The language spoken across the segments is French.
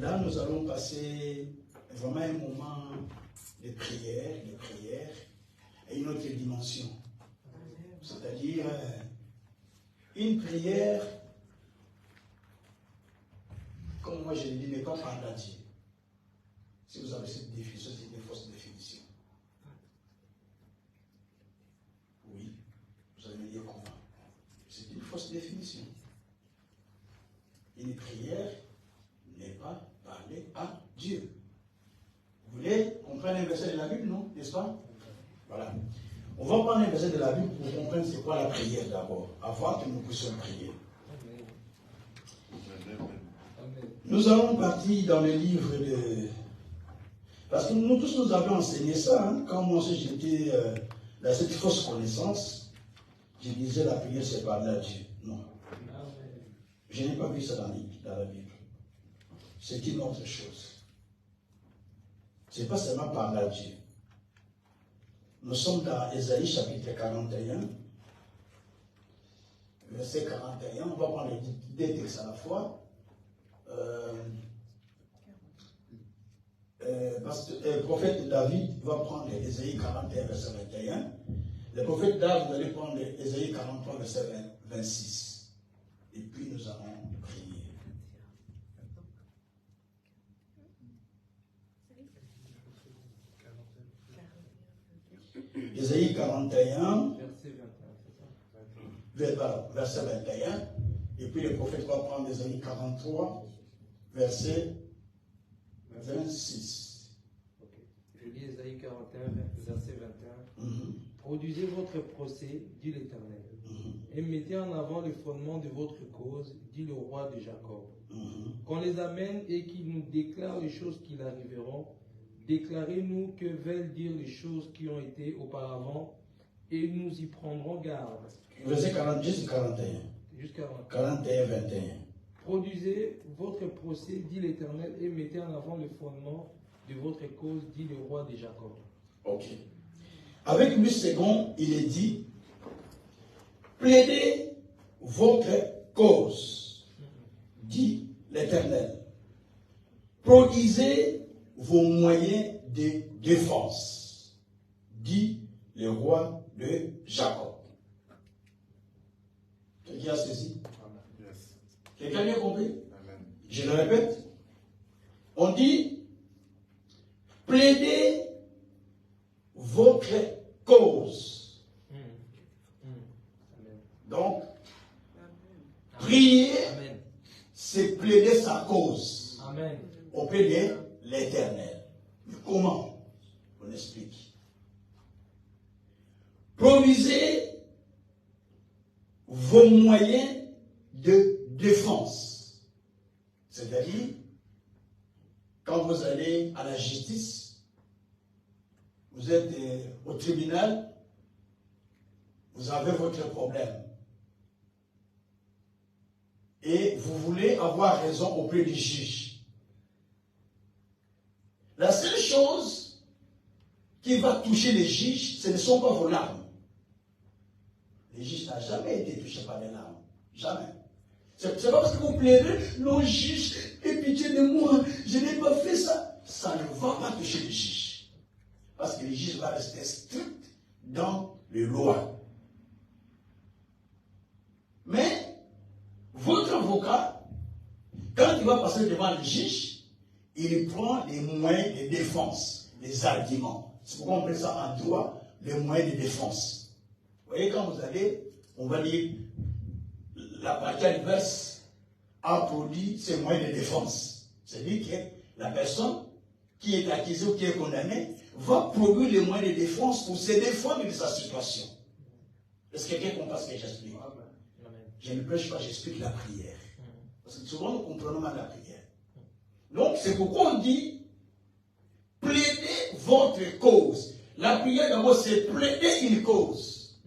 Là, nous allons passer vraiment un moment de prière à une autre dimension. C'est-à-dire une prière, comme moi je l'ai dit, n'est pas parler à Dieu. Si vous avez cette définition, c'est une fausse définition. Oui, vous allez me dire comment. C'est une fausse définition. Une prière n'est pas parler à Dieu. Vous voulez comprendre un verset de la Bible, non? N'est-ce pas? Voilà. On va prendre un verset de la Bible pour comprendre c'est quoi la prière d'abord, avant que nous puissions prier. Nous allons partir dans le livre de... Parce que nous tous, nous avons enseigné ça. Hein. Quand moi aussi j'étais dans cette fausse connaissance, je disais la prière c'est parler à Dieu. Non. Je n'ai pas vu ça dans la Bible. C'est une autre chose. Ce n'est pas seulement parler à Dieu. Nous sommes dans Ésaïe chapitre 41, verset 41. On va prendre les deux textes à la fois. Le prophète David va prendre Ésaïe 41, verset 21. Le prophète David va aller prendre Ésaïe 43, verset 26. Et puis nous allons prier. Ésaïe 41, verset 21. Et puis le prophète va prendre Ésaïe 43, verset 26. Okay. Je lis Ésaïe 41, verset 21. Produisez votre procès, dit l'Éternel, et mettez en avant le fondement de votre cause, dit le roi de Jacob. Qu'on les amène et qu'ils nous déclarent les choses qui arriveront. Déclarez-nous que veulent dire les choses qui ont été auparavant, et nous y prendrons garde. Verset 40, jusqu'à 41. Jusqu'à 41, 21. Produisez votre procès, dit l'Éternel, et mettez en avant le fondement de votre cause, dit le roi de Jacob. Ok. Avec lui second, il est dit, plaidez votre cause, dit l'Éternel. Produisez vos moyens de défense, dit le roi de Jacob. Quelqu'un a saisi? Quelqu'un a bien compris? Amen. Je le répète. On dit, plaidez votre cause. Donc, prier, c'est plaider sa cause. Amen. Auprès de l'Éternel. Mais comment? On explique. Produisez vos moyens de défense. C'est-à-dire, quand vous allez à la justice, vous êtes au tribunal, vous avez votre problème. Et vous voulez avoir raison auprès du juge. La seule chose qui va toucher les juges, ce ne sont pas vos larmes. Les juges n'ont jamais été touchés par des larmes. Jamais. C'est pas parce que vous plaidez, non, juge, aie pitié de moi, je n'ai pas fait ça. Ça ne va pas toucher les juges. Parce que les juges vont rester stricts dans les lois. Mais, votre avocat, quand il va passer devant le juge, il prend les moyens de défense, les arguments. C'est pourquoi on appelle ça en droit, les moyens de défense. Vous voyez, quand vous allez, on va dire, la partie adverse a produit ses moyens de défense. C'est-à-dire que la personne qui est accusée ou qui est condamnée va produire les moyens de défense pour se défendre de sa situation. Est-ce que quelqu'un comprend ce que j'explique? Je ne prêche pas, j'explique la prière. Parce que souvent nous comprenons mal la prière. Donc c'est pourquoi on dit plaidez votre cause. La prière d'abord c'est plaider une cause.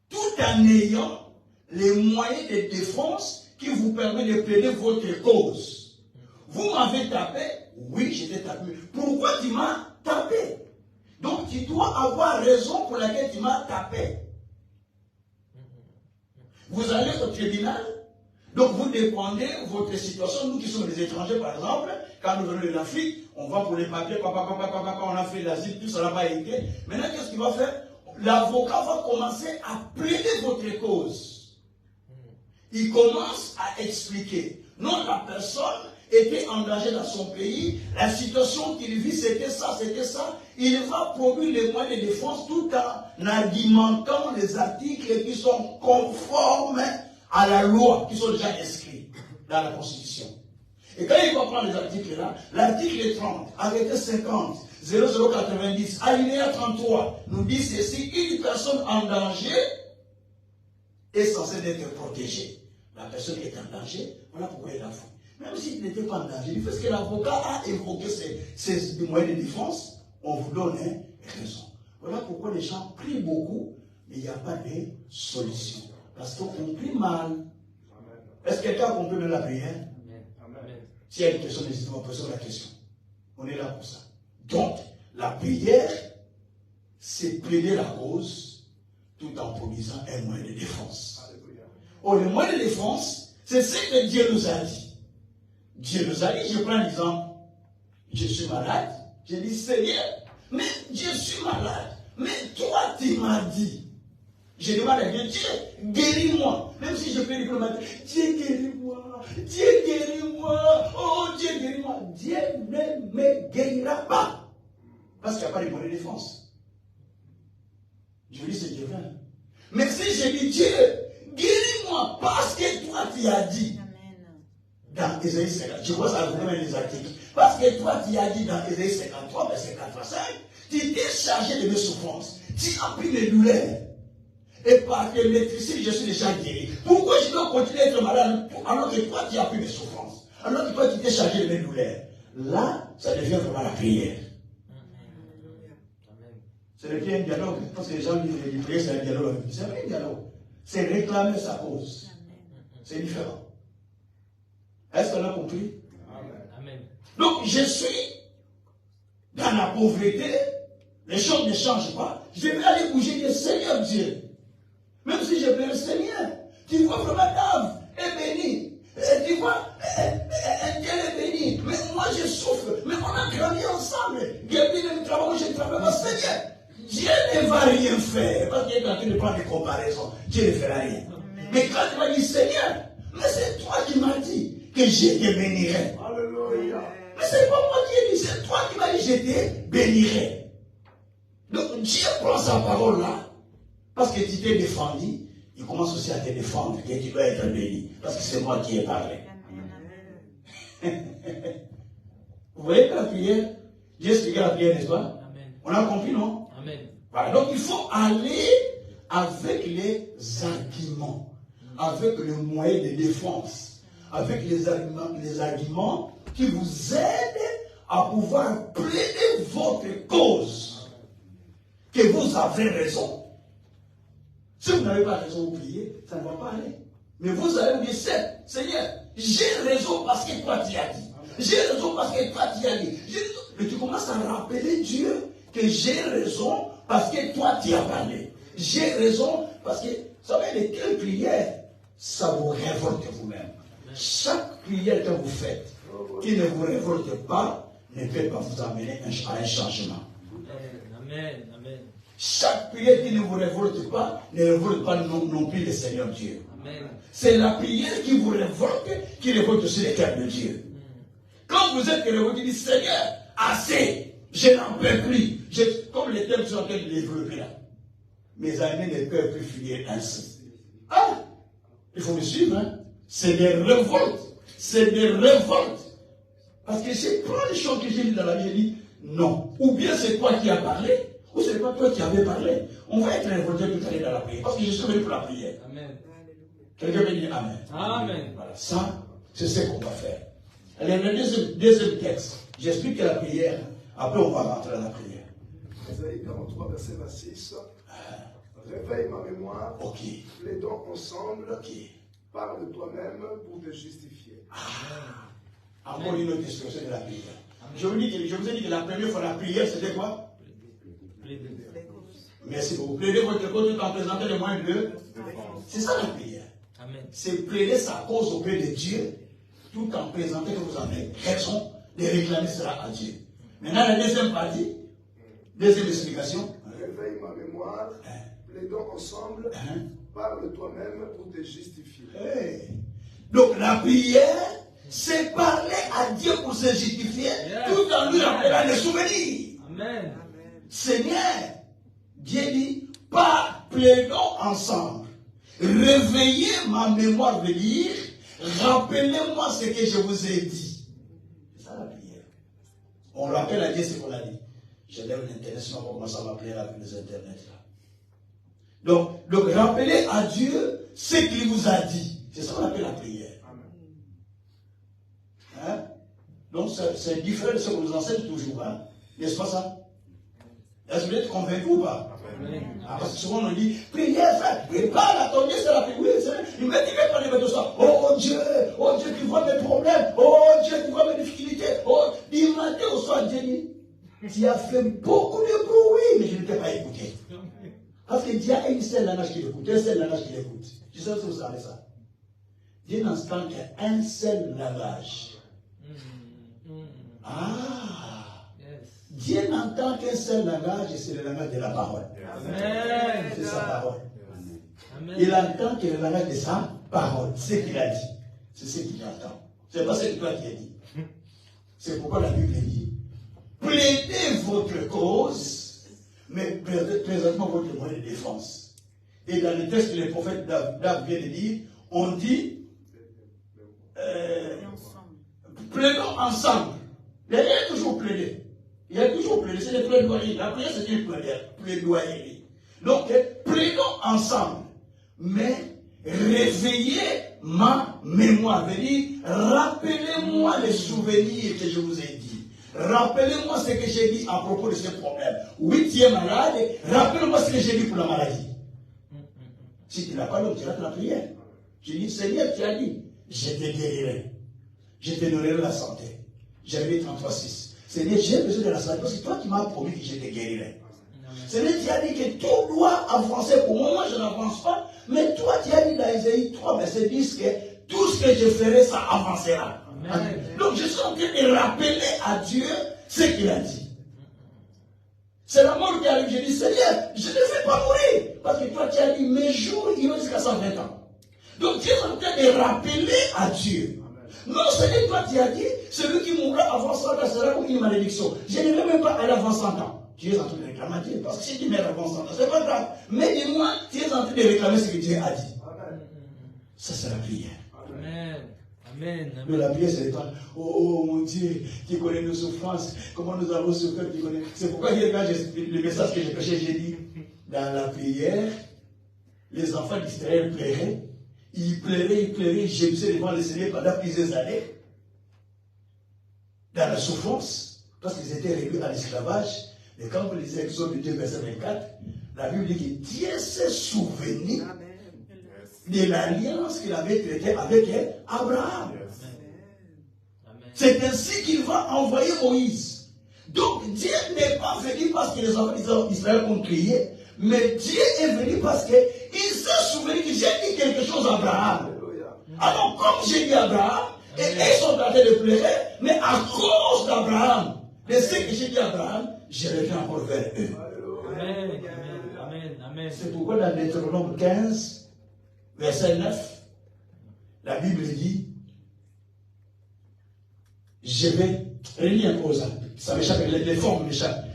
Tout en ayant les moyens de défense qui vous permettent de plaider votre cause. Vous m'avez tapé? Oui, je t'ai tapé. Pourquoi tu m'as tapé? Donc tu dois avoir raison pour laquelle tu m'as tapé. Vous allez au tribunal, Donc vous dépendez de votre situation. Nous qui sommes des étrangers, par exemple, quand nous venons de l'Afrique, on va pour les papiers, on a fait l'asile, tout ça n'a pas été. Maintenant, qu'est-ce qu'il va faire? L'avocat va commencer à plaider votre cause. Il commence à expliquer. Non, la personne était engagée dans son pays, la situation qu'il vit, c'était ça, c'était ça. Il va produire les moyens de défense tout en argumentant les articles qui sont conformes à la loi, qui sont déjà inscrits dans la Constitution. Et quand il va prendre les articles là, l'article 30, arrêté 50, 0090, alinéa 33, nous dit ceci: une personne en danger est censée être protégée. La personne qui est en danger, voilà pourquoi il a fait. Même s'il n'était pas en danger, parce que l'avocat a évoqué ces moyens de défense, on vous donne raison. Voilà pourquoi les gens prient beaucoup, mais il n'y a pas de solution. Parce qu'on prie mal. Est-ce que quelqu'un a compris de la prière? Amen. S'il y a une question, n'hésitez pas à poser la question. On est là pour ça. Donc, la prière, c'est plaider la cause tout en produisant un moyen de défense. Oh, le moyen de défense, c'est ce que Dieu nous a dit. Dieu nous a dit, je prends l'exemple, je suis malade, je dis Seigneur, mais je suis malade, mais toi tu m'as dit. Je demande à Dieu, Dieu, guéris-moi. Même si je fais les matin, Dieu guéris-moi, Dieu guéris-moi, oh Dieu guéris-moi. Dieu ne me guérira pas. Parce qu'il n'y a pas de moyen de défense. Je dis, c'est Dieu vrai. Mais si je dis, Dieu, guéris-moi, parce que toi tu as dit. Dans Ésaïe 50, je vois ça dans les articles. Parce que toi tu as dit dans Ésaïe 53, verset 85, tu t'es chargé de mes souffrances. Tu as pris mes douleurs. Et par tes maîtrises, je suis déjà guéri. Pourquoi je dois continuer à être malade alors que toi tu as pris mes souffrances? Alors que toi tu t'es chargé de mes douleurs. Là, ça devient vraiment la prière. Ce n'est plus un dialogue. Parce que les gens disent que la prière c'est un dialogue. C'est pas un dialogue. C'est réclamer sa cause. C'est différent. Est-ce qu'on a compris? Amen. Donc, je suis dans la pauvreté, les choses ne changent pas. Je vais aller bouger le Seigneur Dieu. Même si je prie le Seigneur, tu vois vraiment Dave est béni. Et tu vois, Dieu est béni. Mais moi je souffre. Mais on a grandi ensemble. Gabriel ne travaille, je travaille. Mais Seigneur, Dieu ne va rien faire. Parce qu'il est en train de prendre des comparaisons. Dieu ne fera rien. Mais quand tu vas dire Seigneur, mais c'est toi qui m'as dit que je te bénirai. Alléluia. Mais c'est pas moi qui ai dit, c'est toi qui m'as dit je te bénirai. Donc Dieu prend sa parole là, parce que tu t'es défendu, il commence aussi à te défendre, que tu dois être béni, parce que c'est moi qui ai parlé. Vous voyez que la prière, Dieu explique la prière, n'est-ce pas? On a compris, non? Amen. Voilà, donc il faut aller avec les arguments, avec le moyen de défense, avec les arguments qui vous aident à pouvoir plaider votre cause, que vous avez raison. Si vous n'avez pas raison, vous priez, ça ne va pas aller. Mais vous allez vous dire, Seigneur, j'ai raison parce que toi tu as dit. J'ai raison parce que toi tu as dit. Mais tu commences à rappeler Dieu que j'ai raison parce que toi tu as parlé. J'ai raison parce que, vous savez, les quelles prières, ça vous révolte vous-même. Chaque prière que vous faites, qui ne vous révolte pas, ne peut pas vous amener à un changement. Amen. Amen. Chaque prière qui ne vous révolte pas, ne révolte pas non plus le Seigneur Dieu. C'est la prière qui vous révolte, qui révolte aussi le cœur de Dieu. Quand vous êtes révolté, vous dites, Seigneur, assez, je n'en peux plus. Comme les thèmes sont en train de développer là. Mes amis ne peuvent plus finir ainsi. Ah, il faut me suivre, hein. C'est des révoltes. C'est des révoltes. Parce que c'est plein de choses que j'ai dit dans la vie, j'ai dit, non. Ou bien c'est toi qui as parlé, ou c'est pas toi qui avais parlé. On va être révolté tout à l'heure dans la prière. Parce que je suis venu pour la prière. Amen. Quelqu'un veut dire Amen. Amen. Voilà, ça, c'est ce qu'on va faire. Allez, le deuxième texte. J'explique la prière. Après, on va rentrer dans la prière. Ésaïe 43, verset 26. Réveille ma mémoire. Ok. Plaidons ensemble. Ok. Parle de toi-même pour te justifier. Encore une autre expression de la prière. Je vous ai dit que la première fois la prière, c'était quoi? Merci beaucoup. Plaider votre cause tout en présentant les moyens de. C'est ça la prière. Amen. C'est plaider sa cause auprès de Dieu, tout en présentant que vous avez raison de réclamer cela à Dieu. Maintenant, la deuxième partie, deuxième explication. Réveille ma mémoire, plaidons ensemble, parle toi-même pour te justifier. Hey. Donc la prière, c'est parler à Dieu pour se justifier, tout en lui rappelant les souvenirs. Amen. Seigneur, Dieu dit, plaidons ensemble. Réveillez ma mémoire de dire, rappelez-moi ce que je vous ai dit. C'est ça la prière. On rappelle à Dieu ce qu'on a dit. Je lève l'internet, sinon on va commencer à m'appeler avec les internets là. Donc rappelez à Dieu ce qu'il vous a dit. C'est ça qu'on appelle la prière. Hein? Donc c'est différent de ce qu'on nous enseigne toujours. Hein? N'est-ce pas ça? Est-ce que vous êtes convaincu ou pas? Parce que souvent on dit, prière, frère, parle à ton Dieu, c'est la prière. Oui, c'est vrai. Il me dit, mais parler de ça. Oh Dieu, tu vois mes problèmes. Oh Dieu, tu vois mes difficultés. Oh, du matin au soir, Dieu dit, tu as fait beaucoup de bruit, mais je ne t'ai pas écouté. Parce que Dieu a une seule langage qu'il écoute, un seul langage qu'il écoute. Je sais si vous savez ça. Dieu n'entend qu'un seul langage. Dieu n'entend qu'un seul langage et c'est le langage de la parole. Amen. C'est sa parole. Amen. Il entend que le langage de sa parole, ce qu'il a dit. C'est ce qu'il entend. C'est pas ce que toi tu as dit. C'est pourquoi la Bible dit, plaidez votre cause, mais présentement votre moyen de défense. Et dans le texte que le prophète David vient de dire, on dit, plaidons ensemble. Il y a toujours plaidé. Il y a toujours plaidé. C'est des plaidoyeries. La prière, c'est une plaidoyerie. Donc, plaidons ensemble. Mais réveillez ma mémoire. Veut dire, rappelez-moi les souvenirs que je vous ai dit. Rappelez-moi ce que j'ai dit à propos de ce problème. Oui, tu es malade. Rappelez-moi ce que j'ai dit pour la maladie. Si tu n'as pas l'homme, tu rates la prière. Je dis, Seigneur, tu as dit, je te guérirai. Je te donnerai la santé. Jérémie 33,6. Seigneur, j'ai besoin de la santé parce que toi, tu m'as promis que je te guérirai. Seigneur, tu as dit que tout doit avancer. Pour moi, je n'avance pas. Mais toi, tu as dit dans Isaïe 3, verset 10 que tout ce que je ferai, ça avancera. Amen. Donc, je suis en train de rappeler à Dieu ce qu'il a dit. C'est la mort qui arrive. Je dis, Seigneur, je ne vais pas mourir. Parce que toi, tu as dit, mes jours, ils vont jusqu'à 120 ans. Donc, tu es en train de rappeler à Dieu. Non, Seigneur, toi, tu as dit, celui qui mourra avant 100 ans sera comme une malédiction. Je ne vais même pas aller avant 100 ans. Tu es en train de réclamer à Dieu. Parce que si tu meurs avant 100 ans, c'est pas grave. Mais dis-moi, tu es en train de réclamer ce que Dieu a dit. Amen. Ça, c'est la prière. Amen. Amen. Mais la prière, c'est pas, oh mon Dieu, tu connais nos souffrances, comment nous avons souffert, tu connais. C'est pourquoi hier, quand le message que j'ai prêché, j'ai dit, dans la prière, les enfants d'Israël pleuraient. Ils pleuraient, gémissaient devant le Seigneur pendant plusieurs années, dans la souffrance, parce qu'ils étaient réduits à l'esclavage. Et quand vous lisez Exode 2, verset 24, la Bible dit que Dieu s'est souvenu de l'alliance qu'il avait traitée avec Abraham. C'est ainsi qu'il va envoyer Moïse. Donc Dieu n'est pas venu parce que les enfants d'Israël ont crié, mais Dieu est venu parce qu'il s'est souvenu que j'ai dit quelque chose à Abraham. Alors, comme j'ai dit à Abraham, et ils sont en train de pleurer, mais à cause d'Abraham, de ce que j'ai dit à Abraham, je reviens encore vers eux. Amen. Amen. Amen. C'est pourquoi dans Deutéronome 15, verset 9, la Bible dit, je vais relire un peu ça. Ça m'échappe, les formes m'échappent.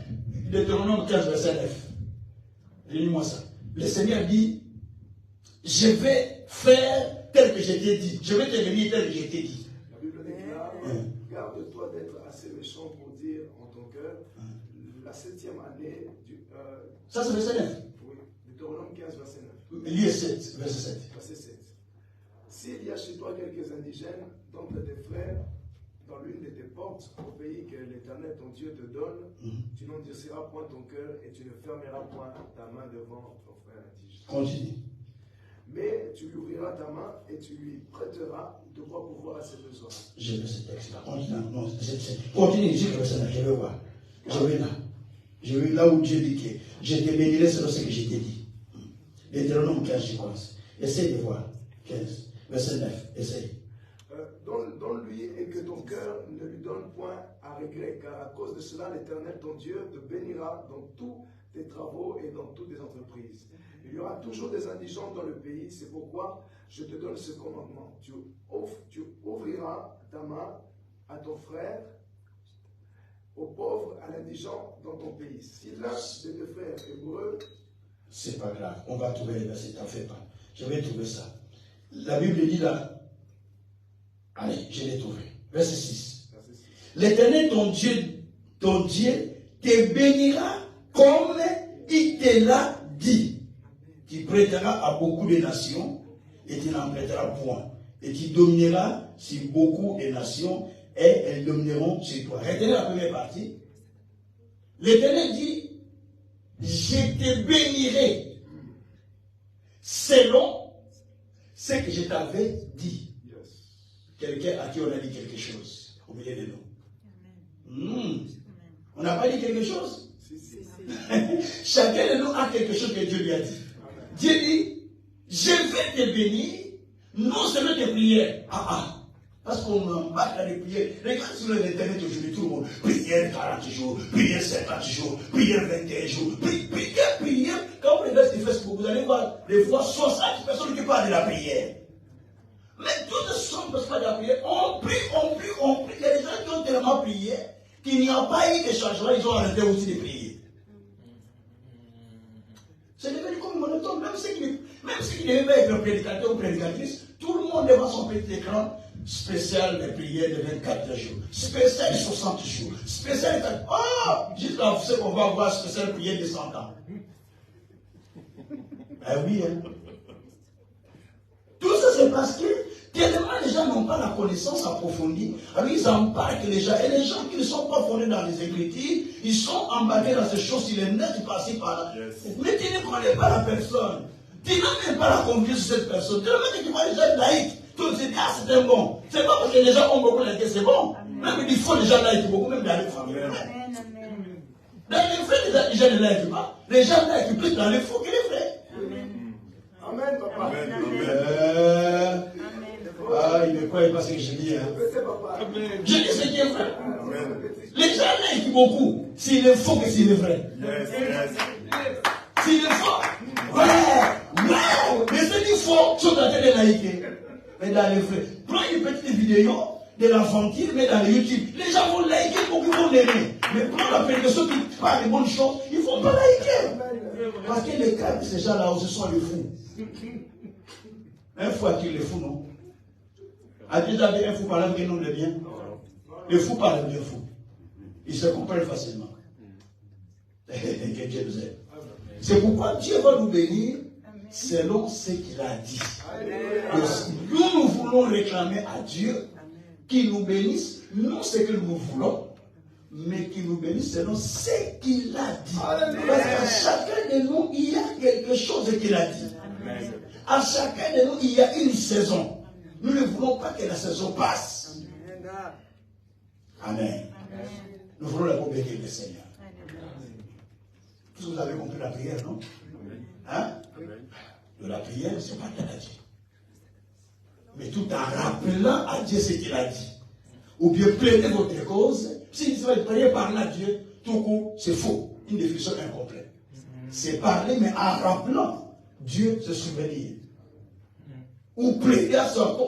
Deutéronome 15, verset 9. Relis-moi ça. Le Seigneur dit, je vais faire tel que je t'ai dit. Je vais te venir tel que je t'ai dit. La Bible déclare, garde-toi d'être assez méchant pour dire en ton cœur, la 7e année du... Ça c'est verset 9. Oui, Deutéronome 15, verset 9. Lié 7, verset 7. Verset 7. S'il y a chez toi quelques indigènes, dont tes frères, dans l'une de tes portes, au pays que l'Éternel ton Dieu te donne, tu n'endurciras point ton cœur et tu ne fermeras point ta main devant ton frère indigène. Continue. Mais tu lui ouvriras ta main et tu lui prêteras de quoi pouvoir à ses besoins. J'ai vu ce texte-là. Continue. Non, continue ici, le verset 9. Je vais voir. Je vais là. Je vais là où Dieu dit que je te bénirai selon ce que je t'ai dit. Deutéronome 15, je commence. Essaye de voir. 15. Verset 9. Essaye. Donne-lui et que ton cœur ne lui donne point à regret, car à cause de cela, l'Éternel, ton Dieu, te bénira dans tous tes travaux et dans toutes tes entreprises. Il y aura toujours des indigents dans le pays, c'est pourquoi je te donne ce commandement. Tu ouvriras ta main à ton frère, aux pauvres, à l'indigent dans ton pays. Si l'un de tes frères hébreux... C'est pas grave, on va trouver les versets, t'en fais pas. Je vais trouver ça. La Bible dit là, allez, je l'ai trouvé. Verset 6. L'Éternel, ton Dieu te bénira comme il te l'a dit. Tu prêteras à beaucoup de nations et tu n'en prêteras point. Et tu domineras sur beaucoup de nations et elles domineront sur toi. Retenez la première partie. L'Éternel dit, je te bénirai selon ce que je t'avais dit. Quelqu'un à qui on a dit quelque chose au milieu de nous. On n'a pas dit quelque chose? Chacun de nous a quelque chose que Dieu lui a dit. Dieu dit, je vais te bénir, non seulement tes prières. Parce qu'on embarque dans les prières. Regarde sur l'internet aujourd'hui, tout le monde. Prière 40 jours, prière 50 jours, prière 21 jours, prière. Quand vous regardez sur Facebook, vous allez voir des fois 60 personnes qui parlent de la prière. Mais toutes ne sont pas de la prière. On prie. Il y a des gens qui ont tellement prié qu'il n'y a pas eu de changement, ils ont arrêté aussi de prier. C'est devenu comme monotone. Même ceux qui devaient pas être prédicateur ou prédicatrice, tout le monde devant son petit écran spécial de prière de 24 jours, spécial de 60 jours, spécial de... jusqu'à ce qu'on va voir spécial prière de 100 ans. Oui, hein. Tout ça, c'est parce que tellement les gens n'ont pas la connaissance approfondie. Alors ils embarquent les gens. Et les gens qui ne sont pas fondés dans les Écritures, ils sont embarqués dans ces choses, ils les mettent par-ci, par-là. Mais tu ne connais pas la personne. Tu n'as même pas la confiance de cette personne. Tu ne tu vois les gens laïcs. Tu te dis, c'est un bon. C'est pas parce que les gens ont beaucoup laïcs, c'est bon. Même il faut les gens laïcs beaucoup, même dans les familles. Dans les frères, les gens ne laïcs pas. Les gens laïcs plus dans les faux que les frères. Amen, papa. Il ne croit pas ce que je dis. Hein. Je dis ce qui est vrai. Les gens laïcs beaucoup. S'il est faux que s'il est vrai. S'il est faux. Ouais. Mais ceux qui faux sont en train de laïquer. Mais dans les vrais. Prends une petite vidéo de l'aventure, mais dans les YouTube. Les gens vont liker, beaucoup vont l'aimer. Mais prends la prédication qui parle de bonnes choses, ils ne vont pas liker. Parce que les cas de ces gens-là, ce sont les fous. Un fou attire les fous, non? A-t-il déjà un fou parlant de nom de bien? Les fous parlent bien fou. Ils se comprennent facilement. Que Dieu nous aide. C'est pourquoi Dieu va nous bénir selon ce qu'il a dit. Nous voulons réclamer à Dieu qu'il nous bénisse, non ce que nous voulons, mais qu'il nous bénisse selon ce qu'il a dit. Parce qu'à chacun de nous, il y a quelque chose qu'il a dit. À chacun de nous, il y a une saison. Nous ne voulons pas que la saison passe. Amen. Nous voulons la bénir le Seigneur. Vous avez compris la prière, non? Hein? De la prière, c'est pas qu'elle a dit. Mais tout en rappelant à Dieu ce qu'il a dit. Ou bien plaidez votre cause. Si vous avez prié parler à Dieu, tout coup, c'est faux. Une définition incomplète. C'est parler, mais en rappelant Dieu se souvenir. Ou plaider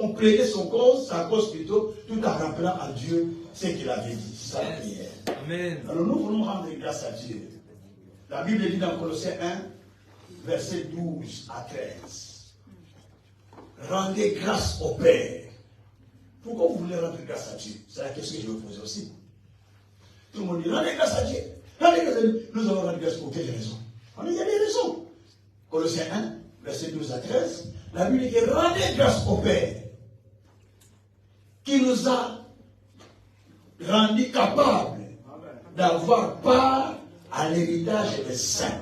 on plaidait son cause, sa cause plutôt, tout en rappelant à Dieu ce qu'il avait dit. C'est ça la prière. Amen. Alors nous voulons rendre grâce à Dieu. La Bible dit dans Colossiens 1, versets 12 à 13. Rendez grâce au Père. Pourquoi vous voulez rendre grâce à Dieu? C'est la question que je vais poser aussi. Tout le monde dit, rendez grâce à Dieu. Rendez grâce à Dieu. Nous allons rendre grâce pour quelle raison? Il y a des raisons. Colossiens 1, versets 12 à 13. La Bible dit, rendez grâce au Père qui nous a rendus capables d'avoir part à l'héritage des saints.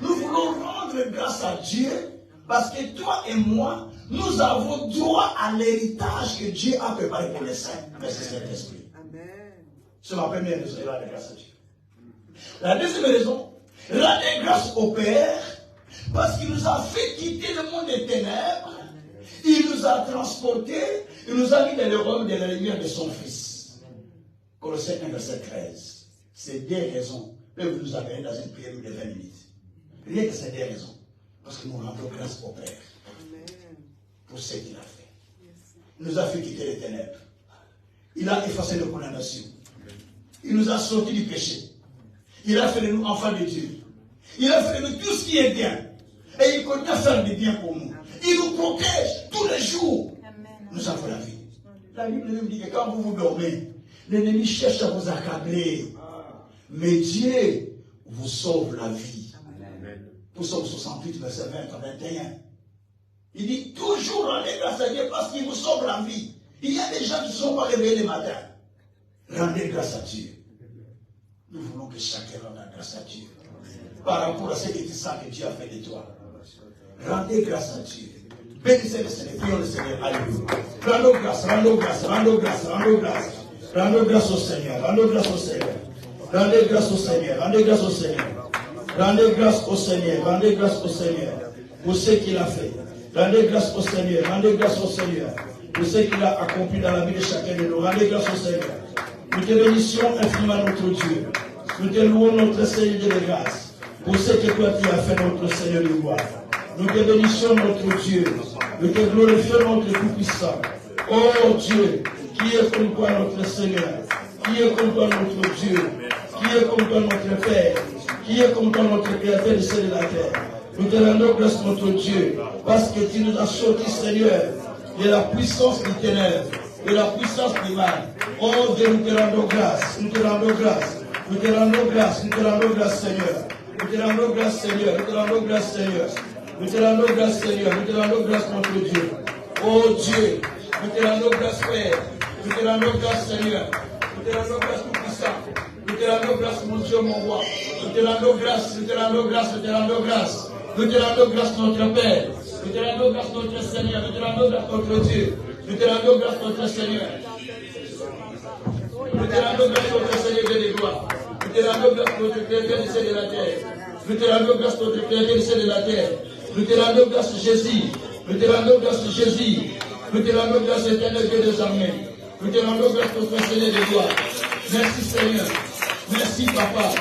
Nous voulons rendre grâce à Dieu parce que toi et moi, nous avons droit à l'héritage que Dieu a préparé pour les saints. Merci Saint-Esprit. C'est ma première raison de rendre grâce à Dieu. La deuxième raison, rendre grâce au Père parce qu'il nous a fait quitter le monde des ténèbres Il nous a transportés, il nous a mis dans le royaume de la lumière de son Fils. Colossiens 1, verset 13. C'est des raisons. Là, vous nous avez dans une prière de 20 minutes. Rien que c'est des raisons. Parce que nous rendons grâce au Père pour ce qu'il a fait. Il nous a fait quitter les ténèbres. Il a effacé nos condamnations. Il nous a sortis du péché. Il a fait de nous enfants de Dieu. Il a fait de nous tout ce qui est bien. Et il continue à faire du bien pour nous. Il nous protège tous les jours. Nous avons la vie. La Bible même dit que quand vous vous dormez, l'ennemi cherche à vous accabler. Mais Dieu vous sauve la vie. Pour Psaume 68, verset 20 à 21. Il dit toujours rendez grâce à Dieu parce qu'il vous sauve la vie. Il y a des gens qui ne sont pas réveillés le matin. Rendez grâce à Dieu. Nous voulons que chacun rende grâce à Dieu. Par rapport à ce que tu sens que Dieu a fait de toi. Rendez grâce à Dieu. Bénissez le Seigneur. Prions le Seigneur. Alléluia. Rendons grâce, rendons grâce, rendons grâce, rendons grâce. Rendons grâce au Seigneur. Rendons grâce au Seigneur. Rendez grâce au Seigneur. Rendez grâce au Seigneur. Rendez grâce au Seigneur. Rendez grâce au Seigneur. Pour ce qu'il a fait. Rendez grâce au Seigneur. Rendez grâce au Seigneur. Pour ce qu'il a accompli dans la vie de chacun de nous. Rendez grâce au Seigneur. Nous te bénissions infiniment notre Dieu. Nous te louons notre Seigneur de grâce. Pour ce que toi tu as fait notre Seigneur de gloire. Nous te bénissions notre Dieu. Nous te glorifions notre Tout-Puissant. Oh Dieu, qui est comme toi notre Seigneur? Qui est comme toi notre Dieu? Qui est comme toi notre Père? Qui est comme toi notre Créateur du ciel et de la terre? Nous te rendons grâce notre Dieu, parce que tu nous as sortis, Seigneur, de la puissance du ténèbre, de la puissance du mal. Oh Dieu, nous te rendons grâce, nous te rendons grâce, nous te rendons grâce, nous te rendons grâce, Seigneur. Nous te rendons grâce, Seigneur, nous te rendons grâce, Seigneur. Nous te rendons grâce, Seigneur, nous te rendons grâce, notre Dieu. Oh Dieu, nous te rendons grâce, Père. Nous te rendons grâce, Seigneur. Nous te rendons grâce, Tout-Puissant. Nous te rendons grâce, mon Dieu, mon roi. Nous te rendons grâce, nous te rendons grâce, nous te rendons grâce. Nous te rendons grâce, notre Père. Nous te rendons grâce, notre Seigneur. Nous te rendons grâce, notre Dieu. Nous te rendons grâce, notre Seigneur. Nous te rendons grâce, notre Seigneur de gloire. Nous te rendons grâce, notre Créateur du ciel et de la terre. Nous te rendons grâce, notre Créateur du ciel et de la terre. Nous te rendons grâce, Jésus. Nous te rendons grâce, Jésus. Nous te rendons grâce, éternel Dieu des armées. Nous te rendons grâce, notre Seigneur de gloire. Merci, Seigneur. Merci, Papa.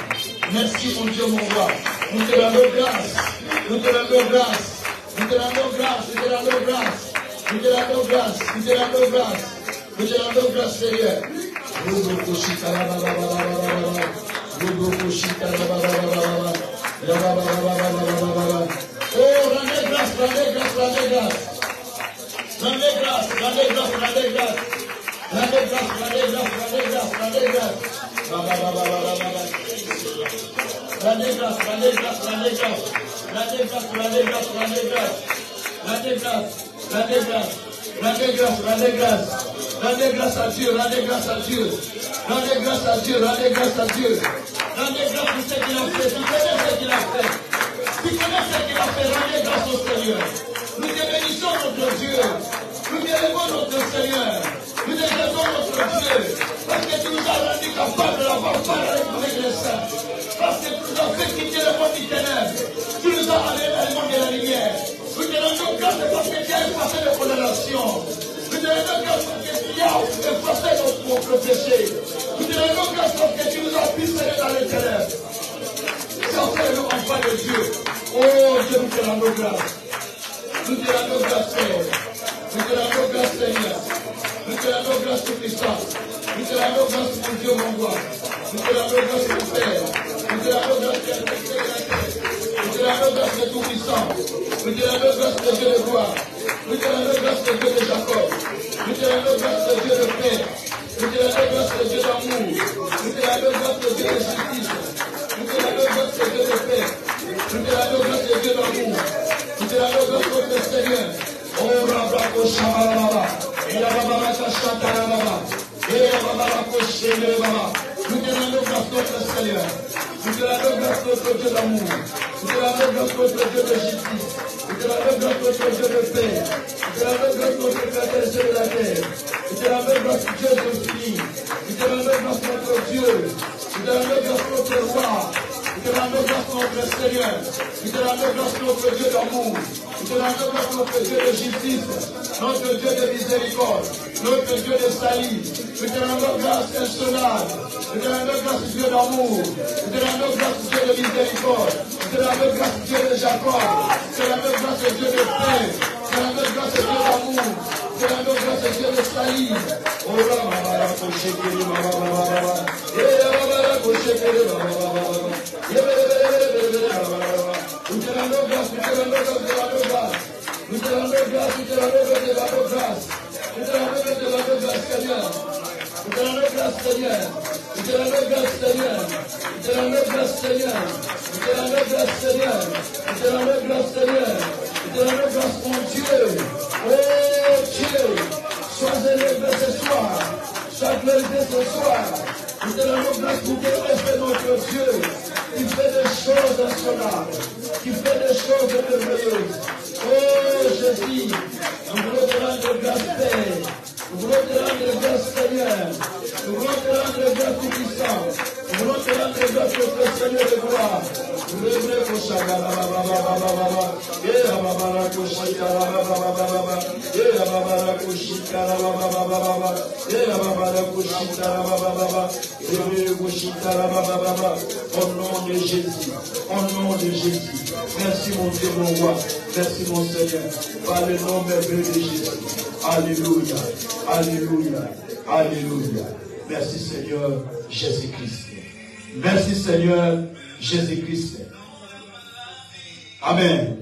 Merci, mon Dieu, mon roi. Nous te rendons grâce. Nous te rendons grâce. Nous te rendons grâce. Nous te rendons grâce. Nous te rendons grâce. Nous te rendons grâce. Nous te rendons grâce, Seigneur. Oh, rendez grâce, rendez grâce, rendez grâce. Rendez grâce, rendez grâce, rendez grâce. Rendez grâce, rendez grâce, rendez grâce, rendez grâce. Rendez grâce, rendez grâce, rendez grâce. Rendez grâce, rendez grâce, rendez grâce. Rendez grâce, rendez grâce. Rendez grâce, rendez grâce. Rendez grâce à Dieu, rendez grâce à Dieu. Rendez grâce à Dieu, rendez grâce à Dieu. Rendez grâce pour ce qu'il a fait. Tu connais ce qu'il a fait. Tu connais ce qu'il a fait. Rendez grâce au Seigneur. Nous te bénissons notre Dieu. Nous te élevons notre Seigneur. Nous te élevons notre Dieu. Parce que tu nous as rendu capables d'avoir part avec les saints. Parce que tu nous as fait quitter le monde du ténèbre. Tu nous as amené dans le monde de la lumière. Nous te rendons grâce parce que tu as effacé les condamnations. Nous te rendons grâce parce que tu as effacé notre péché. Nous te rendons grâce parce que tu nous as pissé dans les ténèbres. Tu as fait nous enfants de Dieu. Oh Dieu, nous te rendons grâce. Nous te rendons grâce, Seigneur. Nous te rendons grâce, Seigneur. Nous te rendons grâce, Tout-Puissant. Nous te rendons grâce, mon Dieu, mon roi. Nous te rendons grâce, mon Père. Nous te rendons grâce, Père de la terre. Nous te rendons grâce, le Tout-Puissant. Nous te rendons grâce, le Dieu de gloire. Nous te rendons grâce, le Dieu de Jacob. Nous te rendons grâce, le Dieu de paix. Nous te rendons grâce, le Dieu d'amour. Nous te rendons grâce, le Dieu de justice. Nous te rendons grâce, le Dieu de paix. Nous te rendons grâce, le Dieu d'amour. Nous te rendons grâce, notre Seigneur. Oh, Rabako Shabalaba. Et la Baba Shabalaba. Et la Baba Shabalaba. Nous te rendons grâce, notre Seigneur. Nous te rendons grâce, notre Dieu d'amour. Nous te rendons grâce, notre Dieu de justice. Nous te rendons grâce, notre Dieu de paix. Nous te rendons grâce, notre Créateur du ciel et de la terre. Nous te rendons grâce, Dieu de vie. Nous te rendons grâce, notre Dieu. Nous te rendons grâce, notre roi. Nous te rendons grâce notre Seigneur. Nous te rendons grâce notre Dieu d'amour. Nous te rendons grâce notre Dieu de justice. Notre Dieu de miséricorde. Notre Dieu de salut. Nous te rendons grâce insondable. Nous te rendons grâce Dieu d'amour. Nous te rendons grâce Dieu de miséricorde. Nous te rendons grâce Dieu de Jacob. Nous te rendons grâce Dieu de paix. Nous te rendons grâce Dieu d'amour. Nous te rendons grâce Dieu de salut. Oh là, baba, koshekere, baba, baba. Baba, koshekere, baba, baba. Nous te rendons grâce, nous te rendons grâce, nous te rendons grâce. Nous te rendons grâce, nous te rendons grâce, nous te rendons grâce. Nous te rendons grâce, nous te rendons grâce, Seigneur. Nous te rendons grâce, Seigneur. Nous te rendons grâce, Seigneur. Nous te rendons grâce, Seigneur. Nous te rendons grâce, Seigneur. Nous te rendons grâce, Seigneur. Nous te rendons grâce, mon Dieu. Oh Dieu, sois élevé ce soir. Sois glorifié ce soir. Nous te rendons grâce pour que reste notre Dieu. Qui fait des choses insondables. Qui fait des choses merveilleuses. Oh Jésus, nous voulons te rendre grâce, Père. Nous voulons te rendre grâce, Seigneur. Nous voulons te rendre grâce, Tout-Puissant. Nous voulons te rendre grâce, notre Seigneur de gloire. Nous voulons te au nom de Jésus. Au nom de Jésus. Merci mon Dieu, mon roi. Merci mon Seigneur. Par le nom merveilleux de Jésus. Alléluia. Alléluia. Alléluia. Merci Seigneur Jésus-Christ. Merci Seigneur Jésus-Christ. Amen.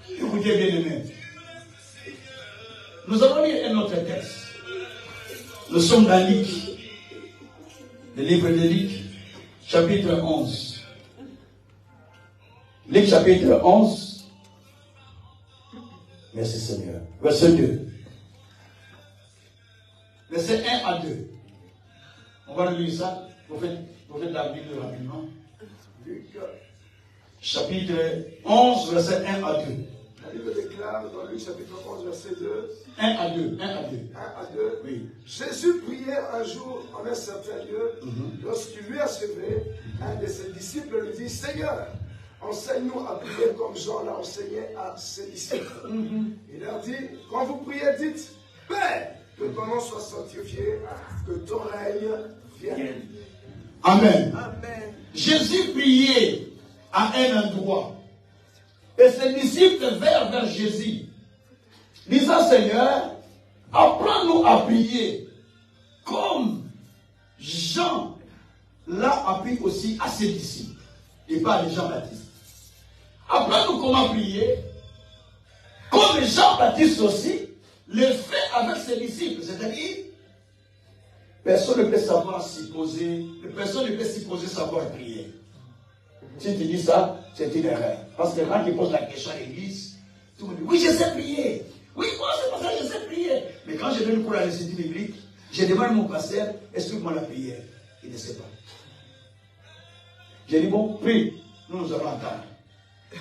Écoutez bien aimés. Nous allons lire un autre texte. Nous sommes dans Luc. Le livre de Luc, chapitre 11. Luc chapitre 11. Merci Seigneur. Verset 2. Verset 1 à 2. On va lire ça. Vous faites la Bible rapidement. Luc, chapitre 11, verset 1 à 2. la Bible déclare dans Luc chapitre 11, verset 2. 1 à 2. 1 à 2. 1 à 2. Oui. Jésus priait un jour en un certain lieu. Lorsqu'il lui achevait, un de ses disciples lui dit, Seigneur, enseigne-nous à prier comme Jean l'a enseigné à ses disciples. Il leur dit, quand vous priez, dites, Père, que ton nom soit sanctifié, que ton règne vienne. Amen. Amen. Jésus priait à un endroit. Et ses disciples vinrent vers Jésus, disant, Seigneur, apprends-nous à prier, comme Jean l'a appris aussi à ses disciples, et pas les Jean-Baptiste. Apprends-nous comment prier, comme Jean-Baptiste aussi le fait avec ses disciples. C'est-à-dire, personne ne peut savoir s'y poser, personne ne peut s'y poser savoir prier. Si tu dis ça, c'est une erreur. Parce que quand tu poses la question à l'église, tout le monde dit, oui, je sais prier. Oui, moi, c'est pour ça que je sais prier. Mais quand je viens pour la réciter biblique, je demande à mon pasteur, explique-moi la prière. Il ne sait pas. J'ai dit, bon, prie, nous allons entendre.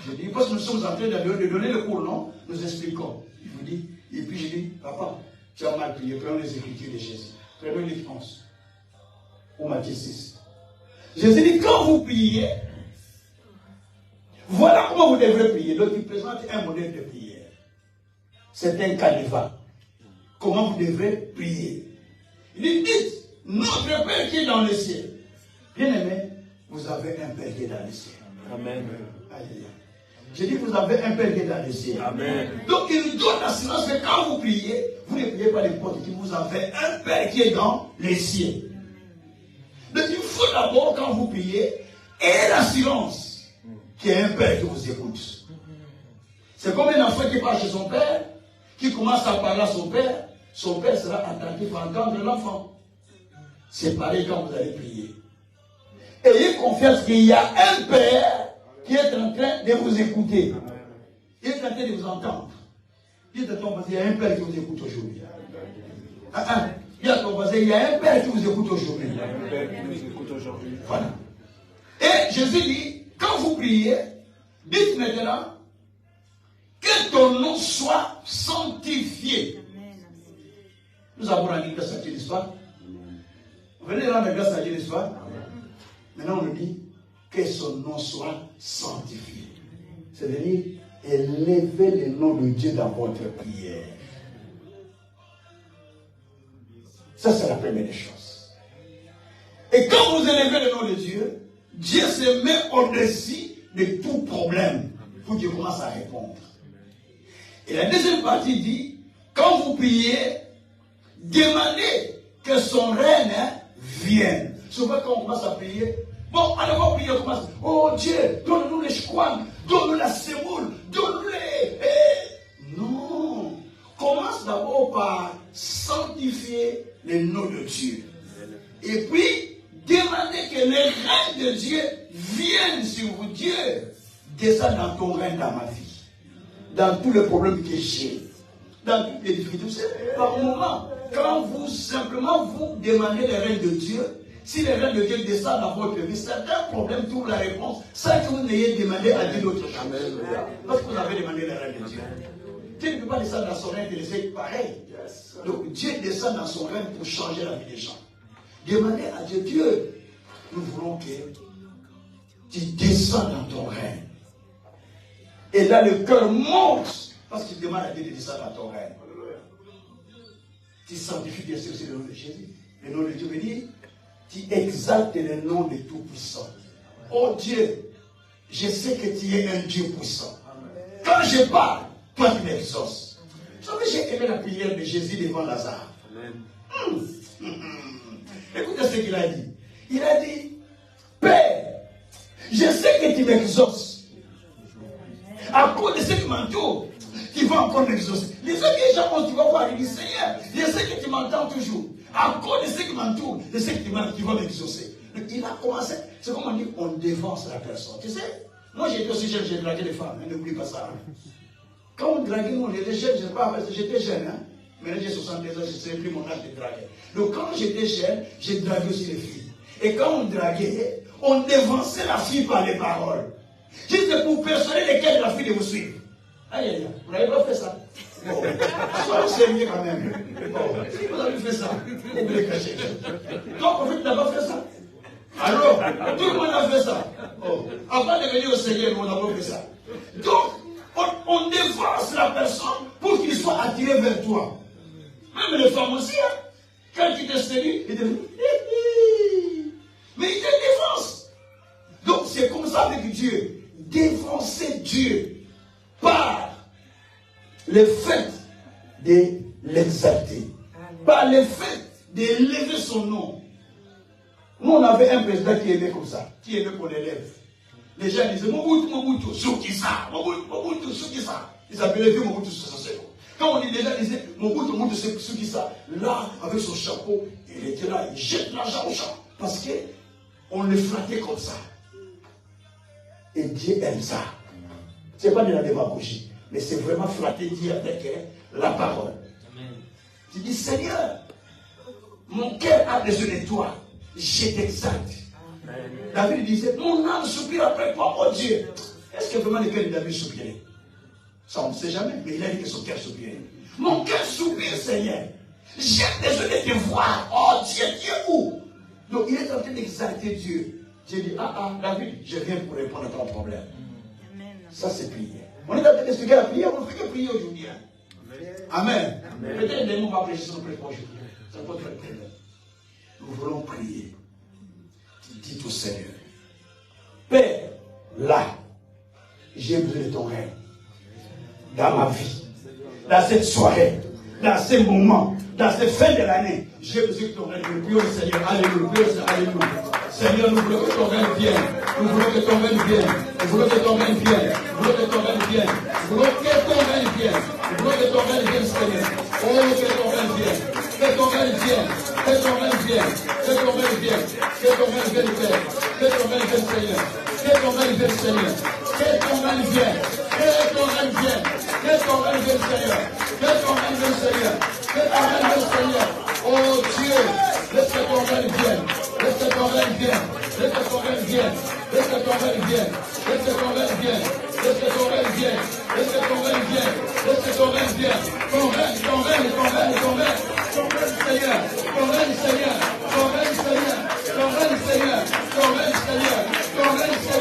Je dis, parce que nous sommes en train de donner le cours, non? Nous expliquons. Il vous dit, et puis je dis, papa, tu as mal prié, prenons les Écritures de Jésus. Prenons Luc 11 ou Matthieu 6. Jésus dit, quand vous priez, voilà comment vous devrez prier. Donc il présente un modèle de prière. C'est un canevas. Comment vous devrez prier. Il dit, dites, notre Père qui est dans le ciel. Bien aimé, vous avez un Père qui est dans le ciel. Amen. Alléluia. J'ai dit, vous avez un Père qui est dans le ciel. Amen. Donc il donne l'assurance que quand vous priez, vous ne priez pas n'importe qui, vous avez un Père qui est dans les cieux. Donc il faut d'abord, quand vous priez, ayez l'assurance qu'il y a un Père qui vous écoute. C'est comme un enfant qui part chez son père, qui commence à parler à son père sera attentif à entendre l'enfant. C'est pareil quand vous allez prier. Ayez confiance qu'il y a un Père qui est en train de vous écouter. Il est en train de vous entendre. Dites à ton voisin, il y a un Père qui vous écoute aujourd'hui. Dis à ton voisin, il y a un Père qui vous écoute aujourd'hui. Il y a un Père qui nous écoute aujourd'hui. Voilà. Et Jésus dit, quand vous priez, dites maintenant que ton nom soit sanctifié. Nous avons rendu grâce à Dieu, n'est-ce pas? Venez rendre grâce à Dieu, n'est-ce pas? Maintenant on nous dit que son nom soit sanctifié. C'est-à-dire, élevez le nom de Dieu dans votre prière. Ça, c'est la première des choses. Et quand vous élevez le nom de Dieu, Dieu se met au-dessus de tout problème pour qu'il commence à répondre. Et la deuxième partie dit, quand vous priez, demandez que son règne vienne. Souvent quand on commence à prier, bon, allez voir prier, on commence, oh Dieu, donne-nous les chouans, donne-nous la sémoule, donne-nous les... Non. Commence d'abord par sanctifier le nom de Dieu. Et puis, demandez que le règne de Dieu vienne sur vous. Dieu, descend dans ton règne dans ma vie. Dans tous les problèmes que j'ai. Dans toutes les difficultés. Vous savez, par moment, quand vous simplement vous demandez le règne de Dieu, si le règne de Dieu descend dans votre vie, certains problèmes trouvent la réponse sans que vous n'ayez demandé à Dieu d'autre chose. Parce que vous avez demandé le règne de Dieu. Dieu ne peut pas descendre dans son règne et laisser pareil. Donc Dieu descend dans son règne pour changer la vie des gens. Demandez à Dieu, Dieu, nous voulons que tu descends dans ton règne. Et là, le cœur monte parce qu'il demande à Dieu de descendre dans ton règne. Tu sanctifies bien sûr le nom de Jésus. Le nom de Dieu veut dire, tu exaltes le nom de Tout-Puissant. Oh Dieu, je sais que tu es un Dieu puissant. Quand je parle, toi tu m'exauces. Vous savez, j'ai aimé la prière de Jésus devant Lazare. Écoutez ce qu'il a dit. Il a dit, Père, je sais que tu m'exauces. À cause de ce qui m'entoure, tu vas encore m'exaucer. Les autres gens, tu vas voir, il dit, Seigneur, je sais que tu m'entends toujours. À cause de ce qui m'entoure, je sais que tu vas m'exaucer. Donc il a commencé, c'est comme on dit, on dévance la personne. Tu sais, moi j'étais aussi jeune, j'ai dragué les femmes, n'oublie pas ça. Quand on draguait, nous on était jeunes, j'étais jeune, hein. Maintenant j'ai 62 ans, je ne sais plus mon âge de draguer. Donc quand j'étais jeune, j'ai dragué aussi les filles. Et quand on draguait, on dévançait la fille par les paroles. Juste pour persuader lesquels de la fille de vous suivre. Aïe, aïe, aïe, vous n'avez pas fait ça. Bon, soyez sérieux quand même. Bon, si vous avez fait ça, vous pouvez le cacher. Toi, prophète, tu n'as pas fait ça. Alors, tout le monde a fait ça. Oh. Avant de venir au Seigneur, on n'a pas fait ça. Donc, on dévance la personne pour qu'il soit attiré vers toi. Même les femmes aussi, hein. Quand il te séduit, il te dit, mais il te défonce. Donc, c'est comme ça avec Dieu. Défoncer Dieu par le fait de l'exalter, par le fait d'élever son nom. Nous, on avait un président qui aimait comme ça, qui aimait qu'on l'élève. Les gens disaient Mobutu, Sukisa, Mobutu, Sukisa. Ils appelaient Dieu Mobutu Sukisa. Quand on disait Mobutu Sukisa, là, avec son chapeau, il était là, il jette l'argent au champ. Parce qu'on le flattait comme ça. Et Dieu aime ça. Ce n'est pas de la démagogie, mais c'est vraiment flatter Dieu avec la parole. Amen. Tu dis, Seigneur, mon cœur a besoin de toi, je t'exalte. David disait, mon âme soupire après toi, oh Dieu. Est-ce que vraiment le cœur de David soupirait? Ça, on ne sait jamais, mais il a dit que son cœur soupirait. Mon cœur soupire, Seigneur. J'ai besoin de te voir. Oh Dieu, tu es où? Donc il est en train d'exalter Dieu. Dieu dit, David, je viens pour répondre à ton problème. Amen. Ça, c'est prier. On est en train d'expliquer la prière, on ne fait que prier aujourd'hui. Hein. Amen. Peut-être que nous, on va prêcher sur le prêche aujourd'hui. Ça peut être le problème. Nous voulons prier. Dites au Seigneur, Père, là, j'ai besoin de ton règne. Dans ma vie, dans cette soirée, dans ces moments, dans cette fin de l'année, j'ai besoin de ton règne. Nous prions le Seigneur. Alléluia. Alléluia. Seigneur, nous voulons que ton règne vienne. Nous voulons que ton règne vienne. Nous voulons que ton règne vienne. Nous voulons que ton règne vienne. Nous voulons que ton règne vienne. Nous voulons que ton règne vienne, Seigneur. Oh, que ton règne vienne. Que ton règne vienne. Que ton règne vienne. Que ton règne vienne. Que ton règne vienne, Père. Que ton règne vienne, Seigneur. Que ton règne vienne, Seigneur. Que ton règne vienne. Que ton règne vienne. Que ton règne vienne, Seigneur. Que ton règne vienne, Seigneur. Que ton règne vienne, Seigneur. Oh Dieu, laisse que ton règne vienne. Laisse que ton règne vienne. Laisse que ton règne vienne. Laisse que ton règne vienne. Laisse que ton règne vienne. Laisse que ton règne vienne. Laisse que ton règne vienne. Laisse que ton règne vienne. Ton règne, ton règne, ton règne, ton règne. Ton règne, Seigneur. Ton règne, Seigneur. Ton règne, Seigneur. Ton règne, Seigneur. Ton règne, Seigneur. Ton règne, Seigneur.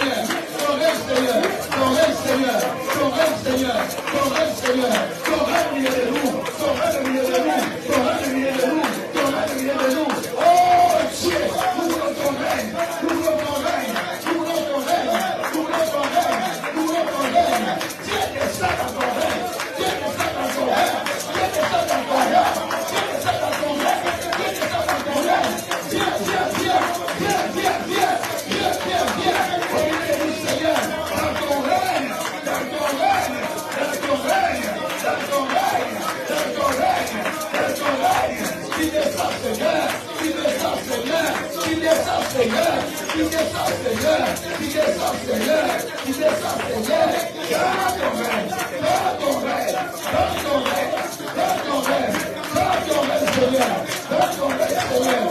descend, Seigneur, qui descend, Seigneur, qui descend, Seigneur. Donne ton règne, donne ton règne, donne ton règne, donne ton règne, donne ton règne, Seigneur, donne ton règne, Seigneur,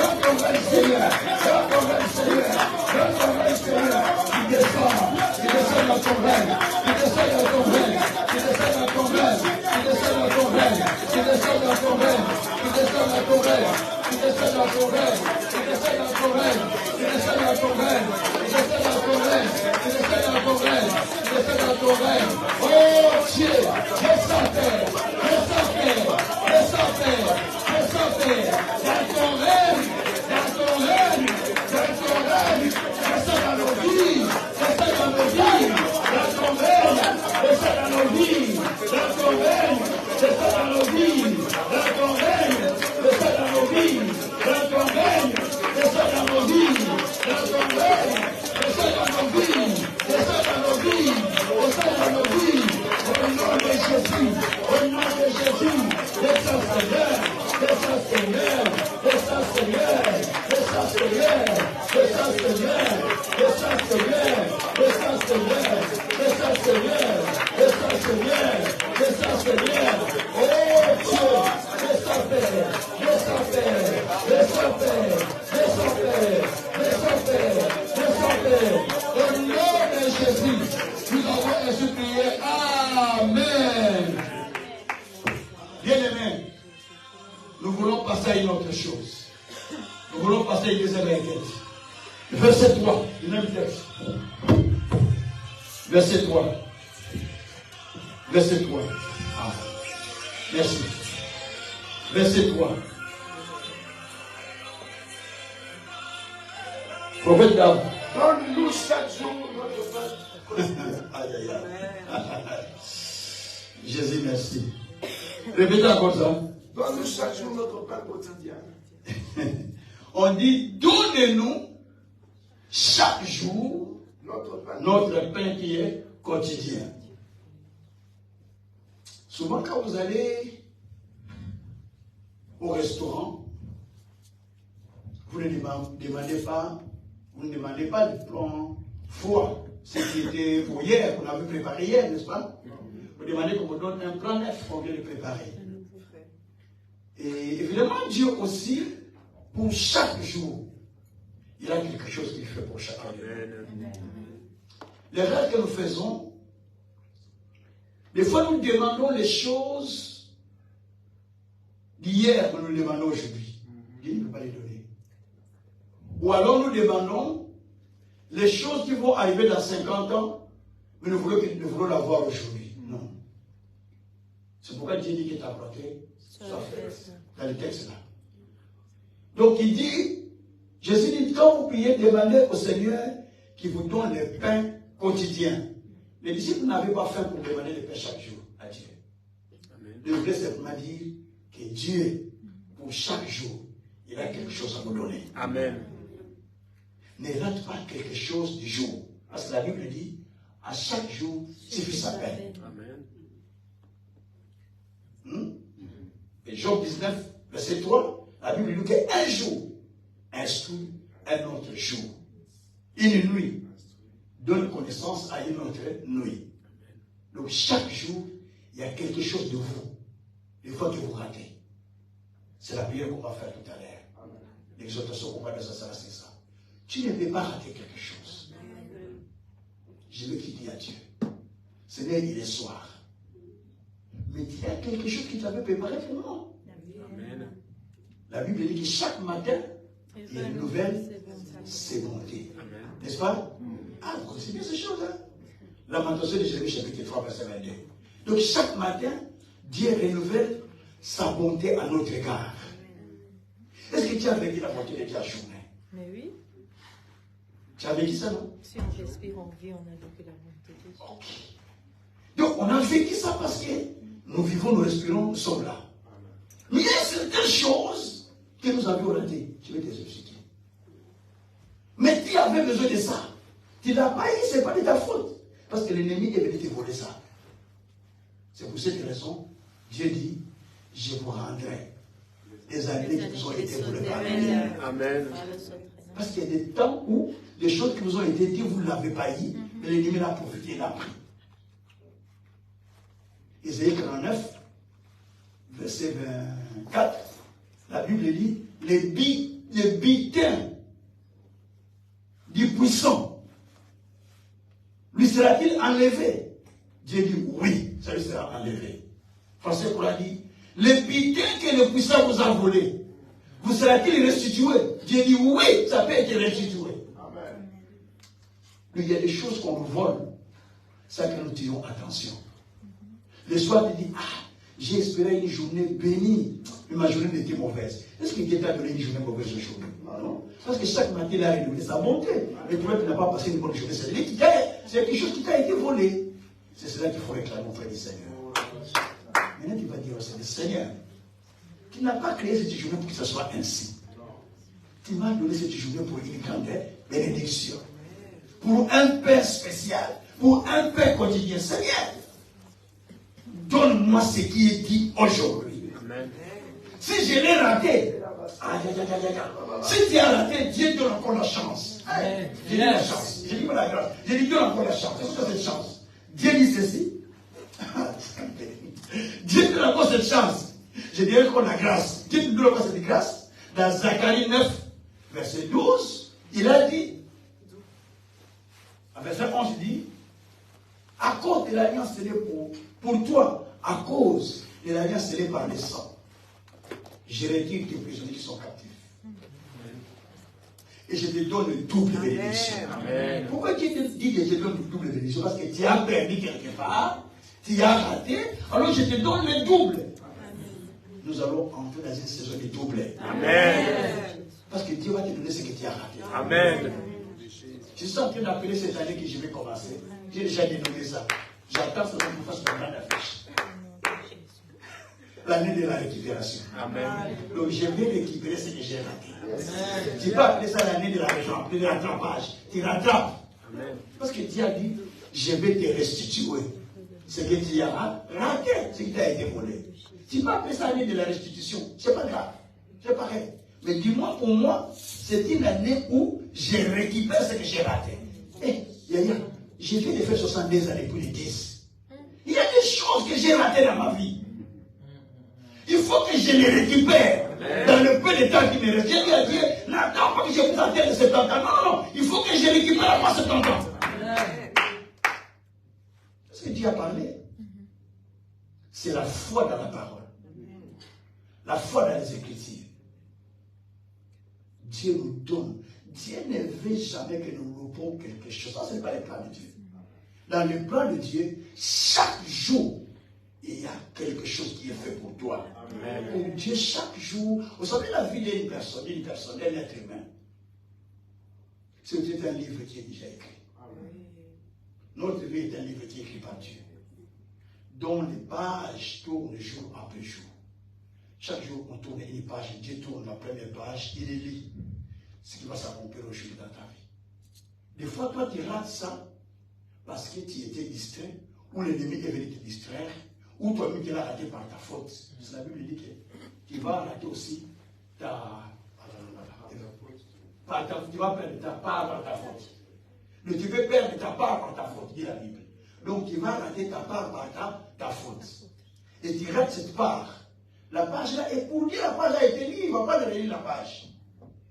donne ton règne, Seigneur, donne ton règne, Seigneur, donne ton règne, Seigneur, qui descend dans ton règne, qui descend dans ton règne, qui descend dans ton règne, qui descend dans ton règne, qui descend dans ton règne, qui descend dans ton règne, qui descend dans ton règne, qui descend dans ton règne, qui descend dans ton règne, qui descend dans ton règne, qui descend dans ton règne, qui descend dans ton règne. Oh Dieu, descends Père, descends Père, descends Père, descends Père, dans ton règne, dans ton règne, dans ton règne, descends dans nos vies, descends dans nos vies, dans ton règne, descends dans nos vies, dans ton règne, descends dans nos vies, dans ton règne, descends dans nos vies, dans ton règne, descends dans nos vies, dans ton règne, descends dans nos vies, descends dans nos vies, descends dans nos vies, au nom de Jésus, au nom de Jésus, descends Seigneur, descends Seigneur, descends Seigneur, descends Seigneur, descends Seigneur, descends Seigneur, descends Seigneur, descends Seigneur, descends Seigneur, descends Seigneur, oh Dieu, descends Père, descends Père, descends Père, descends Père, descends Père, descends Père, au nom de Jésus, nous avons ainsi prié, Amen. Bien-aimés, nous voulons passer à une autre chose. Nous voulons passer à une deuxième enquête. Verset 3, le même texte. Verset 3. Verset 3. Ah, merci. Verset 3. Prophète David. Donne-nous chaque jour notre pain. Aïe, aïe, aïe. Jésus, merci. Répétez encore ça. Donne-nous chaque jour notre pain quotidien. On dit, donnez-nous chaque jour notre pain qui est quotidien. Souvent, quand vous allez au restaurant, vous ne demandez pas le plan froid, ce qui était pour hier, qu'on avait préparé hier, n'est-ce pas? Vous demandez qu'on vous donne un plan neuf qu'on vient de préparer. Et évidemment, Dieu aussi, pour chaque jour, il a quelque chose qu'il fait pour chacun d'eux. L'erreur que nous faisons, des fois nous demandons les choses d'hier, nous nous demandons aujourd'hui. Dieu ne peut pas les donner. Ou alors nous demandons les choses qui vont arriver dans 50 ans, mais nous voulons l'avoir aujourd'hui. Non. C'est pourquoi Dieu dit qu'il t'a apporté soit fait. Dans le texte là. Donc il dit, Jésus dit, quand vous priez, demandez au Seigneur qui vous donne le pain quotidien. Les disciples n'avaient pas faim pour demander le pain chaque jour à Dieu. Ils voulaient simplement dire que Dieu, pour chaque jour, il a quelque chose à vous donner. Amen. Ne rate pas quelque chose du jour. Parce que la Bible dit, à chaque jour, suffit sa peine. Amen. Et Job 19, verset 3, la Bible dit qu'un jour instruit un autre jour. Une nuit donne connaissance à une autre nuit. Donc chaque jour, il y a quelque chose de vous. Des fois que vous ratez. C'est la prière qu'on va faire tout à l'heure. L'exhortation qu'on va faire, c'est ça. Tu ne peux pas rater quelque chose. Je veux qu'il dise à Dieu. Seigneur, il est soir. Mais il y a quelque chose qui t'avait préparé pour moi. Amen. La Bible dit que chaque matin, il y a une nouvelle bonté. N'est-ce pas? Ah, vous connaissez bien ces choses. Hein? Lamentation de Jérémie, chapitre 3, verset 22. Donc chaque matin, Dieu renouvelle sa bonté à notre égard. Est-ce que tu as vécu la bonté de ta journée? Mais oui. Tu as vécu ça, non? Si on respire, on vit, on a vécu la bonté de Dieu. Ok. Donc on a vécu ça parce que nous vivons, nous respirons, nous sommes là. Mais il y a certaines choses que nous avions ratées. Je vais t'expliquer. Mais tu avais besoin de ça. Tu n'as pas eu, ce n'est pas de ta faute. Parce que l'ennemi est venu te voler ça. C'est pour cette raison, Dieu dit, je vous rendrai des années qui vous ont été volées par Amen. Parce qu'il y a des temps où les choses qui vous ont été dites, vous ne l'avez pas dit, mais l'ennemi l'a profité, l'a pris. Isaïe 49, verset 24, la Bible dit, les bitins du puissant, lui sera-t-il enlevé? Dieu dit oui, ça lui sera enlevé. Français Coran dit, les bitins que le puissant vous a volés, vous sera-t-il restitué? Dieu dit oui, ça peut être restitué. Amen. Mais il y a des choses qu'on nous vole, ça que nous disons attention. Le soir, tu dis, ah, j'ai espéré une journée bénie, mais ma journée était mauvaise. Est-ce que Dieu t'a donné une journée mauvaise aujourd'hui? Non. Parce que chaque matin, il a renouvelé sa bonté. Mais toi, tu n'as pas passé une bonne journée. C'est quelque chose qui t'a été volé. C'est cela qu'il faut réclamer auprès du Seigneur. Maintenant, tu vas dire au Seigneur, Seigneur, tu n'as pas créé cette journée pour que ce soit ainsi. Tu m'as donné cette journée pour une grande bénédiction. Pour un pain spécial. Pour un pain quotidien. Seigneur, donne-moi ce qui est dit aujourd'hui. Si je l'ai raté, si tu as raté, Dieu donne encore la chance. J'ai dit la chance. J'ai dit pas la grâce. J'ai dit donne encore la chance. C'est quoi cette chance? Dieu dit ceci. Dieu donne encore cette chance. Je dirais encore la grâce. Dieu te donne encore cette grâce. Dans Zacharie 9, verset 12, il a dit, à verset 11, il dit, à cause de l'alliance scellée pour toi, à cause de l'alliance scellée par le sang, je retire tes prisonniers qui sont captifs. Et je te donne une double bénédiction. Amen. Pourquoi Dieu te dit que je te donne une double bénédiction? Parce que tu as perdu quelque part, tu as raté, alors je te donne le double. Amen. Nous allons entrer dans une saison de double. Amen. Parce que Dieu va te donner ce que tu as raté. Amen. Je suis en train d'appeler cette année que je vais commencer. J'ai déjà dénommé ça. J'attends seulement qu'on fasse une grande affiche. L'année de la récupération. Amen. Donc je vais récupérer ce que j'ai raté. Je n'ai pas appelé ça l'année de la rattrapage. Tu rattrapes. Amen. Parce que Dieu a dit, je vais te restituer ce que tu as raté, ce qui t'a été volé. Tu n'as pas appelé ça l'année de la restitution. Ce n'est pas grave. C'est pareil. Mais dis-moi, pour moi, c'est une année où je récupère ce que j'ai raté. Et Yaya, j'ai fait des faits 72 années plus de 10. Il y a des choses que j'ai ratées dans ma vie. Il faut que je les récupère. Amen. Dans le peu de temps qui me reste. J'ai dit à Dieu, n'attends pas que je vous atteigne de 70 ans. Non, non, il faut que je récupère avant 70 ans. Ce que Dieu a parlé, c'est la foi dans la parole. La foi dans les Écritures. Dieu nous donne. Dieu ne veut jamais que nous loupons quelque chose. Ça, ce n'est pas le plan de Dieu. Dans le plan de Dieu, chaque jour, il y a quelque chose qui est fait pour toi. Amen. Pour Dieu, chaque jour, vous savez, la vie d'une personne, d'un être humain, c'est un livre qui est déjà écrit. Amen. Notre vie est un livre qui est écrit par Dieu, dont les pages tournent jour après jour. Chaque jour, on tourne une page, Dieu tourne la première page, il lit ce qui va s'accomplir aujourd'hui dans ta vie. Des fois, toi, tu rates ça parce que tu étais distrait, ou l'ennemi est venu te distraire, ou toi-même tu l'as raté par ta faute. C'est la Bible dit que tu vas rater aussi tu vas perdre ta part par ta faute. Mais tu veux perdre ta part par ta faute, dit la Bible. Donc tu vas rater ta part par ta faute. Et tu rates cette part. La page là, et pour dire la page a été lue, il ne va pas relire la page.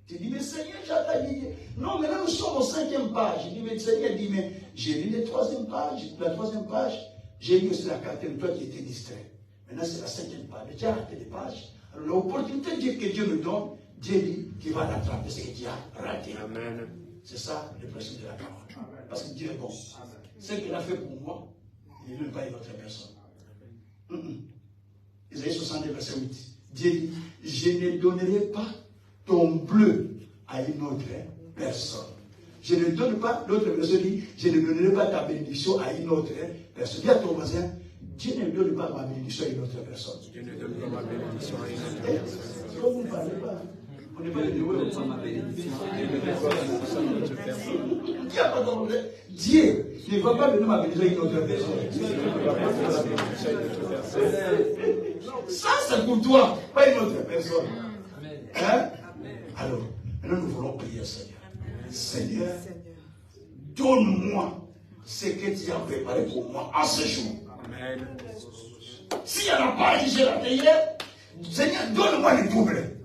Tu dis, mais Seigneur, j'attends. Non, mais là nous sommes au 5e page. Je dis, mais Seigneur dit, mais j'ai lu la 3e page. La 3e page, j'ai lu aussi la 4e, toi qui étais distrait. Maintenant c'est la 5e page. Mais tu as raté les pages. Alors l'opportunité que Dieu nous donne, Dieu dit qu'il va rattraper ce que tu as raté. Amen. C'est ça le principe de la parole. Amen. Parce que Dieu est bon. Ce qu'il a fait pour moi, il ne veut pas une autre personne. Isaïe 62, verset 8. Dieu dit, je ne donnerai pas ton bleu à une autre personne. Je ne donne pas, l'autre personne dit, je ne donnerai pas ta bénédiction à une autre personne. Dis à ton voisin, Dieu ne donne pas ma bénédiction à une autre personne. Dieu ne donne pas ma bénédiction à une autre personne. Pourquoi vous ne parlez pas? On n'est pas les deux. Dieu ne va pas donner ma bénédiction à une autre personne. Ça, c'est pour toi, pas une autre personne. Hein? Alors, maintenant nous voulons prier, Seigneur. Seigneur, donne-moi ce que tu as préparé pour moi en ce jour. Amen. S'il n'y en a pas que j'ai raté hier, Seigneur, donne-moi le double.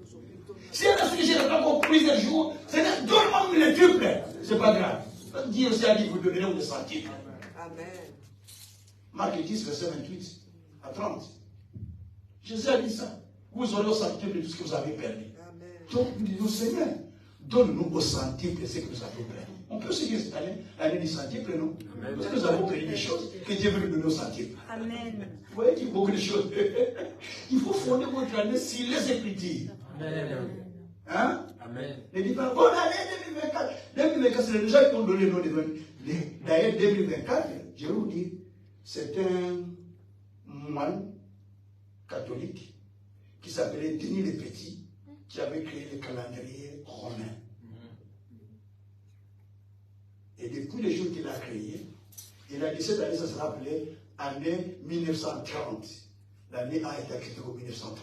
S'il y en a ce que j'ai raté encore plusieurs jours, Seigneur, donne-moi le double. C'est pas grave. Dieu aussi a dit, vous donnerez au centime. Amen. Marc 10, verset 28 à 30. Jésus a dit ça. Vous aurez au centime de tout ce que vous avez perdu. Amen. Donc, nous disons, Seigneur, donne-nous au centime de ce que nous avons perdu. On peut se dire cette année, l'année du centime, non? Amen. Parce que nous avons perdu des choses que Dieu veut nous donner au centime. Amen. Vous voyez qu'il y a beaucoup de choses. Il faut fonder votre année sur les Écritures. Amen. Hein? Amen. Ne dis pas, bonne année 2024. 2024, c'est les gens qui ont donné le nom de d'ailleurs 2024, je vais vous dire, c'est un moine catholique qui s'appelait Denis le Petit, qui avait créé le calendrier romain. Et depuis le jour qu'il a créé, il a dit cette année, ça sera appelé année 1930. L'année a été écrite en 1930.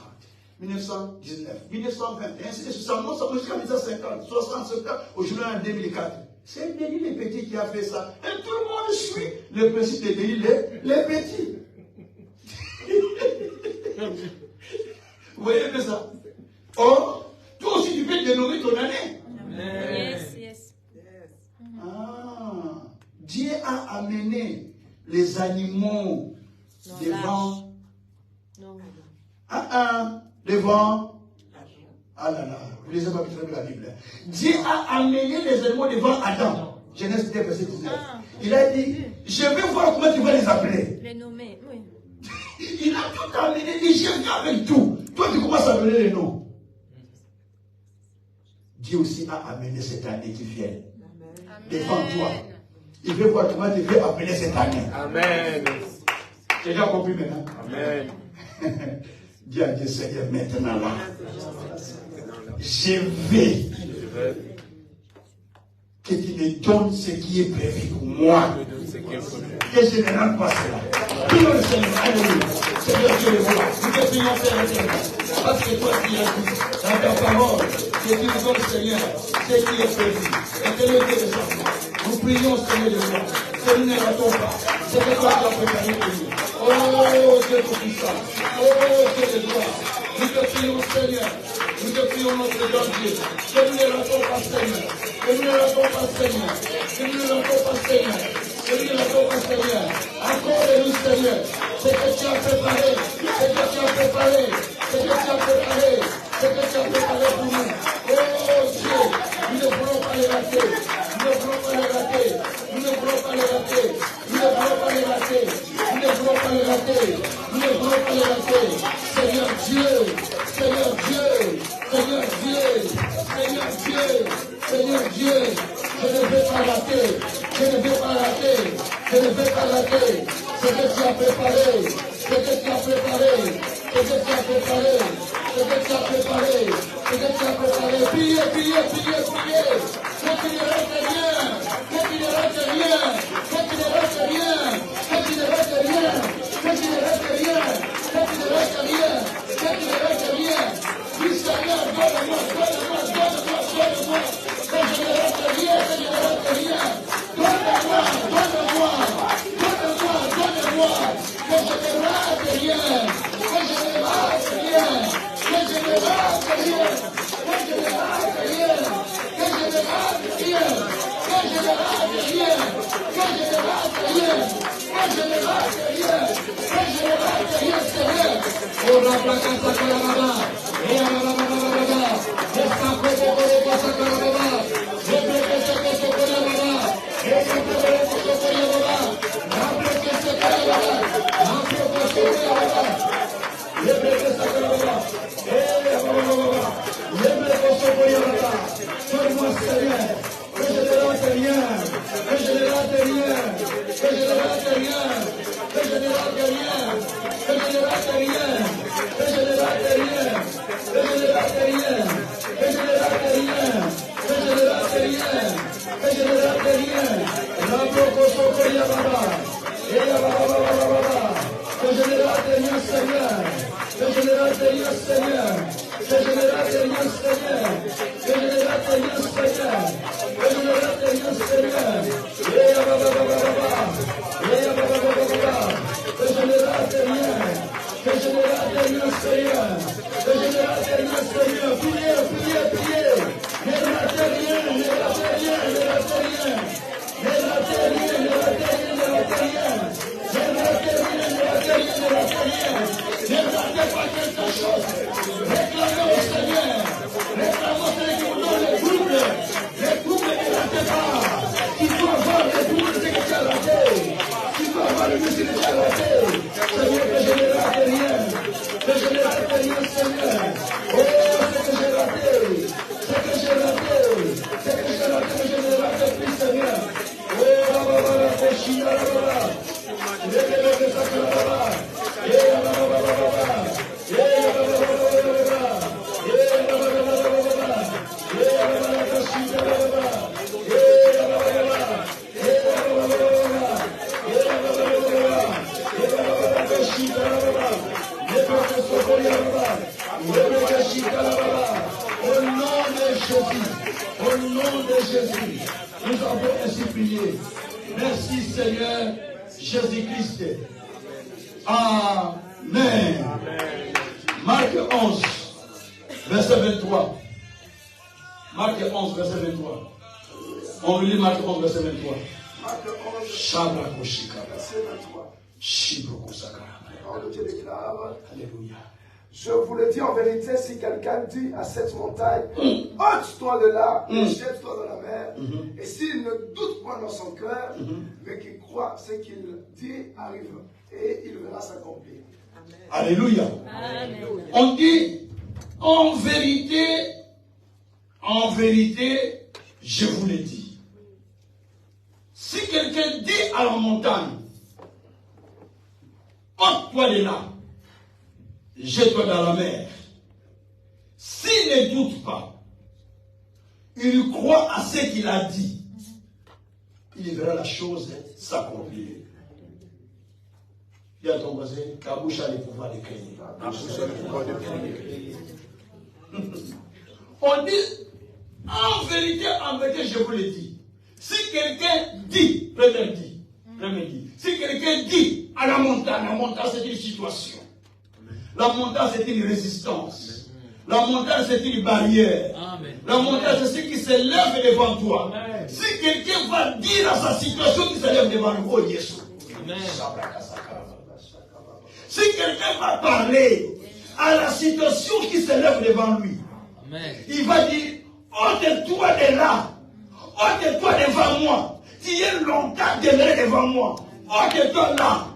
1919, 1921, ainsi de suite. Ça monte jusqu'à 1950, 60, 70, aujourd'hui en 2004. C'est Denis le Petit qui a fait ça. Et tout le monde suit le principe de Denis le Petit. Vous voyez un peu ça? Or, toi aussi tu peux dénommer ton année. Yes, yes. Ah, Dieu a amené les animaux Non, devant. Non. Devant. Ah là là, vous lisez pas très bien la Bible. Hein. Dieu a amené les animaux devant Adam. Genèse 2, verset 19. Il a dit, je vais voir comment tu vas les appeler. Les nommer, oui. Il a tout amené, il dit, je viens avec tout. Toi, tu commences à donner les noms. Dieu aussi a amené cette année qui vient devant toi. Il veut voir comment tu veux appeler cette année. Amen. Tu as déjà compris maintenant? Amen. Dis à Dieu, Seigneur, maintenant là, je vais que tu me donnes ce qui est prévu pour moi. Que je ne rende pas cela. Prions le Seigneur, alléluia. Seigneur Dieu, le voilà. Nous te prions, Père éternel. Parce que toi qui as dit dans ta parole que tu nous donnes, Seigneur, ce qui est prévu. Et que le Dieu des enfants. Nous prions, Seigneur de toi. Que nous ne ratons pas. C'est que toi qui as préparé pour nous. Oh Dieu tout-puissant. Oh Dieu de gloire. Nous te prions, Seigneur. Nous te prions, notre grand Dieu. Que nous ne ratons pas, Seigneur. Que nous ne ratons pas, Seigneur. Que nous ne ratons pas, Seigneur. Que nous ne ratons pas, Seigneur. Accorde-nous, Seigneur. Ce que tu as préparé. Ce que tu as préparé. Ce que tu as préparé. Ce que tu as préparé pour nous. Oh Dieu. Nous ne voulons pas les rater. Nous ne voulons pas les rater. Nous ne voulons pas les rater. Nous ne voulons pas les rater. Nous ne voulons pas les rater. Nous ne voulons pas les rater. Seigneur Dieu. Seigneur Dieu. Seigneur Dieu. Seigneur Dieu. Seigneur Dieu. Je ne vais pas rater. Je ne vais pas rater. Je ne vais pas rater. Ce que tu as préparé. Ce que tu as préparé. Ce que tu as préparé. Ce que tu as préparé. Ce que tu as préparé. Priez, priez, priez, priez. Que tu ne rates rien. Que tu ne rates rien. Que tu ne rates rien. Que tu ne rates rien. Que tu ne rates rien. Que tu ne rates rien. Que tu ne rates rien. Dis Seigneur, donne-moi, donne-moi, donne-moi, donne-moi. Que je ne rate rien, que je ne rate rien. Donne-moi, donne-moi, donne-moi, donne-moi. Que je ne rate rien. Que je ne rate rien. Que je ne rate rien. Que je ne rate rien. Que je ne rate rien. Que je ne rate rien. Que je ne rate rien. Que je ne rate rien. Que je ne rate rien, Seigneur. Oh, la plaque à sa calamada. Et à la baba. Et sa coco à sa calamada. Et breque sa coco calamada. Et sa coco calamada. La breque sa calamada. La coco calamada. Et breque sa calamada. Et la baba. Et breque sa calamada. Donne-moi, Seigneur. Que je ne rate rien. Que je ne rate rien. Que je ne rate rien. Que je ne rate rien. Que je ne rate rien. Que je ne rate rien. Que je ne rate rien. Que je ne rate rien. Que je ne rate rien. Que je ne rate rien. La broco socoria baba. Et la baba. Que je ne rate rien, Seigneur. Que je ne rate rien, Seigneur. Que je ne rate rien, Seigneur. Jésus. Nous avons ainsi prié. Merci Seigneur Jésus-Christ. Amen. Marc 11, verset 23. Marc 11, verset 23. On lit Marc 11, verset 23. Marc 11, verset 23. La parole de Dieu déclare. Alléluia. Je vous le dis en vérité, si quelqu'un dit à cette montagne, ôte-toi de là, et jette-toi dans la mer, et s'il ne doute point dans son cœur, mais qu'il croit ce qu'il dit arrive, et il verra s'accomplir. Alléluia. Amen. On dit, en vérité, je vous le dis. Si quelqu'un dit à la montagne, ôte-toi de là, jette-toi dans la mer. S'il ne doute pas, il croit à ce qu'il a dit, il verra la chose s'accomplir. Dis à ton voisin, ta bouche a le pouvoir de créer. On dit, en vérité, je vous le dis. Si quelqu'un dit, si quelqu'un dit à la montagne c'est une situation. La montagne c'est une résistance. La montagne c'est une barrière. Amen. La montagne c'est ce qui se lève devant toi. Amen. Si quelqu'un va dire à sa situation qui se lève devant nous, oh Jésus. Amen. Si quelqu'un va parler à la situation qui se lève devant lui, Amen. il va dire, ôte-toi de là, ôte-toi devant moi, tu es longtemps demeuré devant moi, ôte-toi là,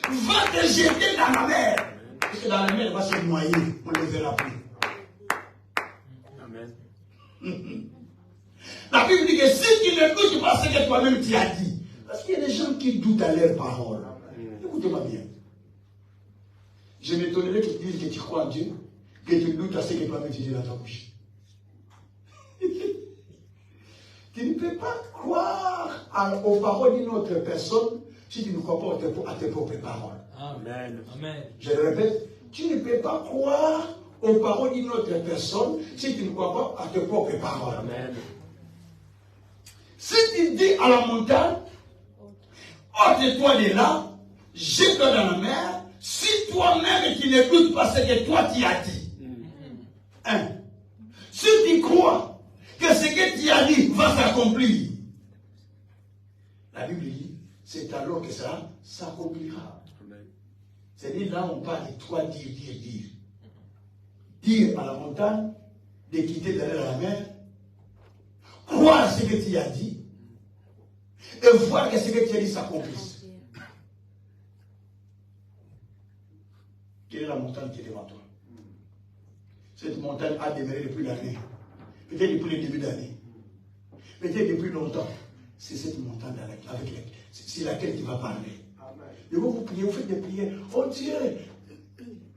va te jeter dans la mer, parce que dans la mer, il va se noyer, on ne le verra plus. Amen. La Bible dit que si tu ne doutes pas ce que toi-même tu as dit, parce qu'il y a des gens qui doutent à leurs paroles. Écoutez-moi bien. Je m'étonnerais que tu dises que tu crois en Dieu, que tu doutes à ce que toi-même tu dis dans ta bouche. Tu ne peux pas croire aux paroles d'une autre personne si tu ne crois pas à tes propres paroles. Amen. Amen. Je le répète, tu ne peux pas croire aux paroles d'une autre personne si tu ne crois pas à tes propres paroles. Amen. Si tu dis à la montagne, ôte-toi de là, jette-toi dans la mer, si toi-même tu ne doutes pas ce que toi tu as dit. Un. Si tu crois que ce que tu as dit va s'accomplir, la Bible dit, c'est alors que ça s'accomplira. C'est-à-dire là on parle de toi dire. Dire à la montagne de quitter derrière la mer, croire à ce que tu as dit, et voir que ce que tu as dit s'accomplisse. Quelle est la montagne qui est devant toi? Cette montagne a démarré depuis l'année. Peut-être depuis le début d'année. Peut-être depuis longtemps. C'est cette montagne c'est laquelle tu vas parler. Et vous priez, vous faites des prières. Oh Dieu,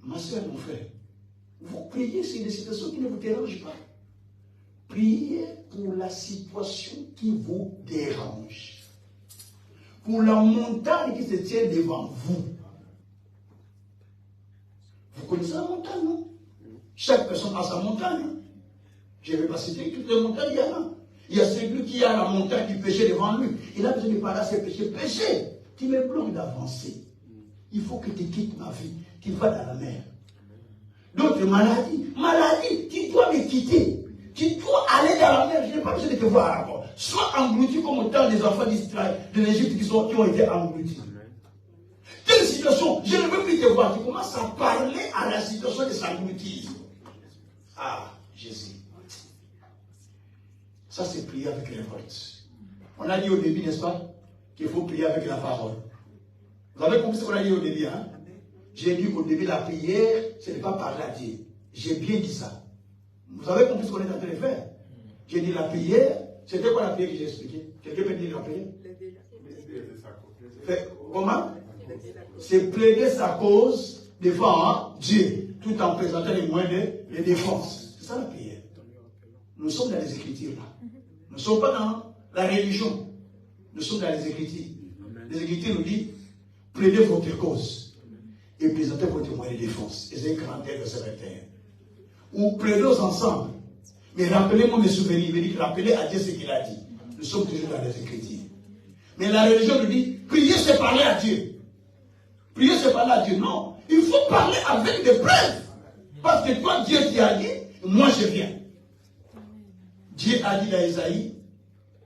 ma soeur, mon frère, vous priez sur des situations qui ne vous dérangent pas. Priez pour la situation qui vous dérange. Pour la montagne qui se tient devant vous. Vous connaissez la montagne, non? Chaque personne a sa montagne. Je ne vais pas citer toutes les montagnes, il y en a. Il y a celui qui a la montagne du péché devant lui. Il a besoin de parler à ses péchés. Péché, tu me bloques d'avancer. Il faut que tu quittes ma vie. Tu vas dans la mer. D'autres maladies. Maladie, tu dois me quitter. Tu dois aller dans la mer. Je n'ai pas besoin de te voir encore. Sois englouti comme autant des enfants d'Israël, de l'Égypte qui ont été engloutis. Telle situation, je ne veux plus te voir. Tu commences à parler à la situation de s'engloutir. Ah, Jésus. Ça, c'est prier avec révolte. On a dit au début, n'est-ce pas, qu'il faut prier avec la parole. Vous avez compris ce qu'on a dit au début, hein? J'ai dit qu'au début, la prière, ce n'est pas parler à Dieu. J'ai bien dit ça. Vous avez compris ce qu'on est en train de faire? J'ai dit la prière, c'était quoi la prière que j'ai expliqué? Quelqu'un peut dire la prière? Comment? C'est plaider sa cause devant Dieu, tout en présentant les moyens de défense. C'est ça la prière. Nous sommes dans les Écritures là. Nous ne sommes pas dans la religion. Nous sommes dans les Écritures. Les Écritures nous disent, plaidez votre cause et présentez votre moyen de défense. Ésaïe 41, verset 21. Ou plaidons ensemble. Mais rappelez-moi mes souvenirs. Il dit, rappelez à Dieu ce qu'il a dit. Nous sommes toujours dans les Écritures. Mais la religion nous dit, prier c'est parler à Dieu. Prier c'est parler à Dieu. Non, il faut parler avec des preuves. Parce que toi, Dieu t'a dit, moi je viens. Dieu a dit dans Isaïe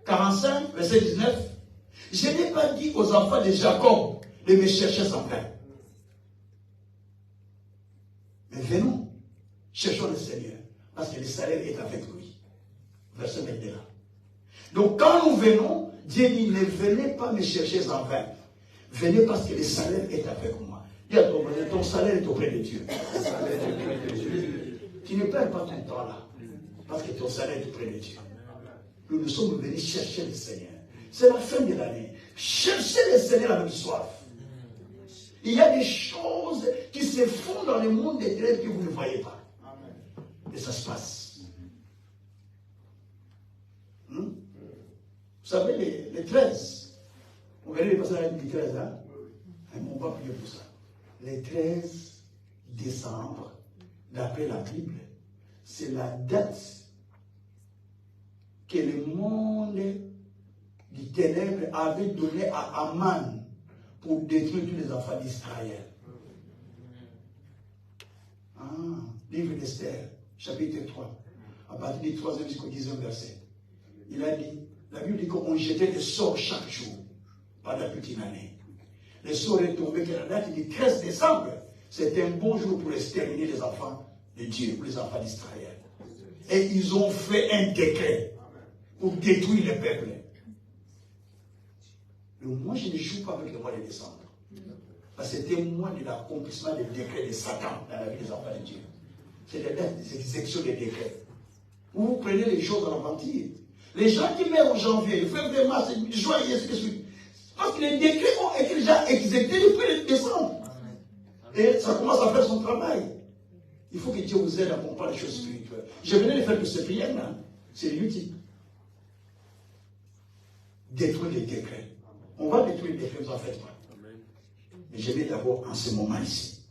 45, verset 19, je n'ai pas dit aux enfants de Jacob de me chercher sans vain. Mais venons, cherchons le Seigneur, parce que le salaire est avec lui. Verset 21. Donc quand nous venons, Dieu dit, ne venez pas me chercher en vain. Venez parce que le salaire est avec moi. Dis à ton voisin, ton salaire est auprès de Dieu. Tu ne perds pas ton temps là, parce que ton salaire est auprès de Dieu. Nous sommes venus chercher le Seigneur. C'est la fin de l'année. Cherchez le Seigneur avec soif. Il y a des choses qui se font dans le monde des ténèbres que vous ne voyez pas. Et ça se passe. Vous savez, les 13. Vous verrez les passages du 13, hein? On va prier pour ça. Les 13 décembre, d'après la Bible, c'est la date que le monde du ténèbre avait donné à Aman pour détruire tous les enfants d'Israël. Livre d'Esther, chapitre 3, à partir du 3e jusqu'au 10e verset. Il a dit, la Bible dit qu'on jetait des sorts chaque jour pendant toute une année. Le sort est tombé que la date du 13 décembre, c'est un bon jour pour exterminer les enfants de Dieu, pour les enfants d'Israël. Et ils ont fait un décret pour détruire le peuple. Mais moi, je ne joue pas avec le mois de décembre. Parce que c'était le mois de l'accomplissement des décrets de Satan dans la vie des enfants de Dieu. C'est la date des exécutions des décrets. Vous prenez les choses en mentir. Les gens qui meurent en janvier, février, mars, juin, et ainsi de suite. Parce que les décrets ont été déjà exécutés depuis le décembre. Et ça commence à faire son travail. Il faut que Dieu vous aide à comprendre les choses spirituelles. Je venais de faire que ces prières-là, c'est inutile. Détruire les décrets. On va détruire les décrets, vous en faites pas. Mais je vais d'abord, en ce moment ici,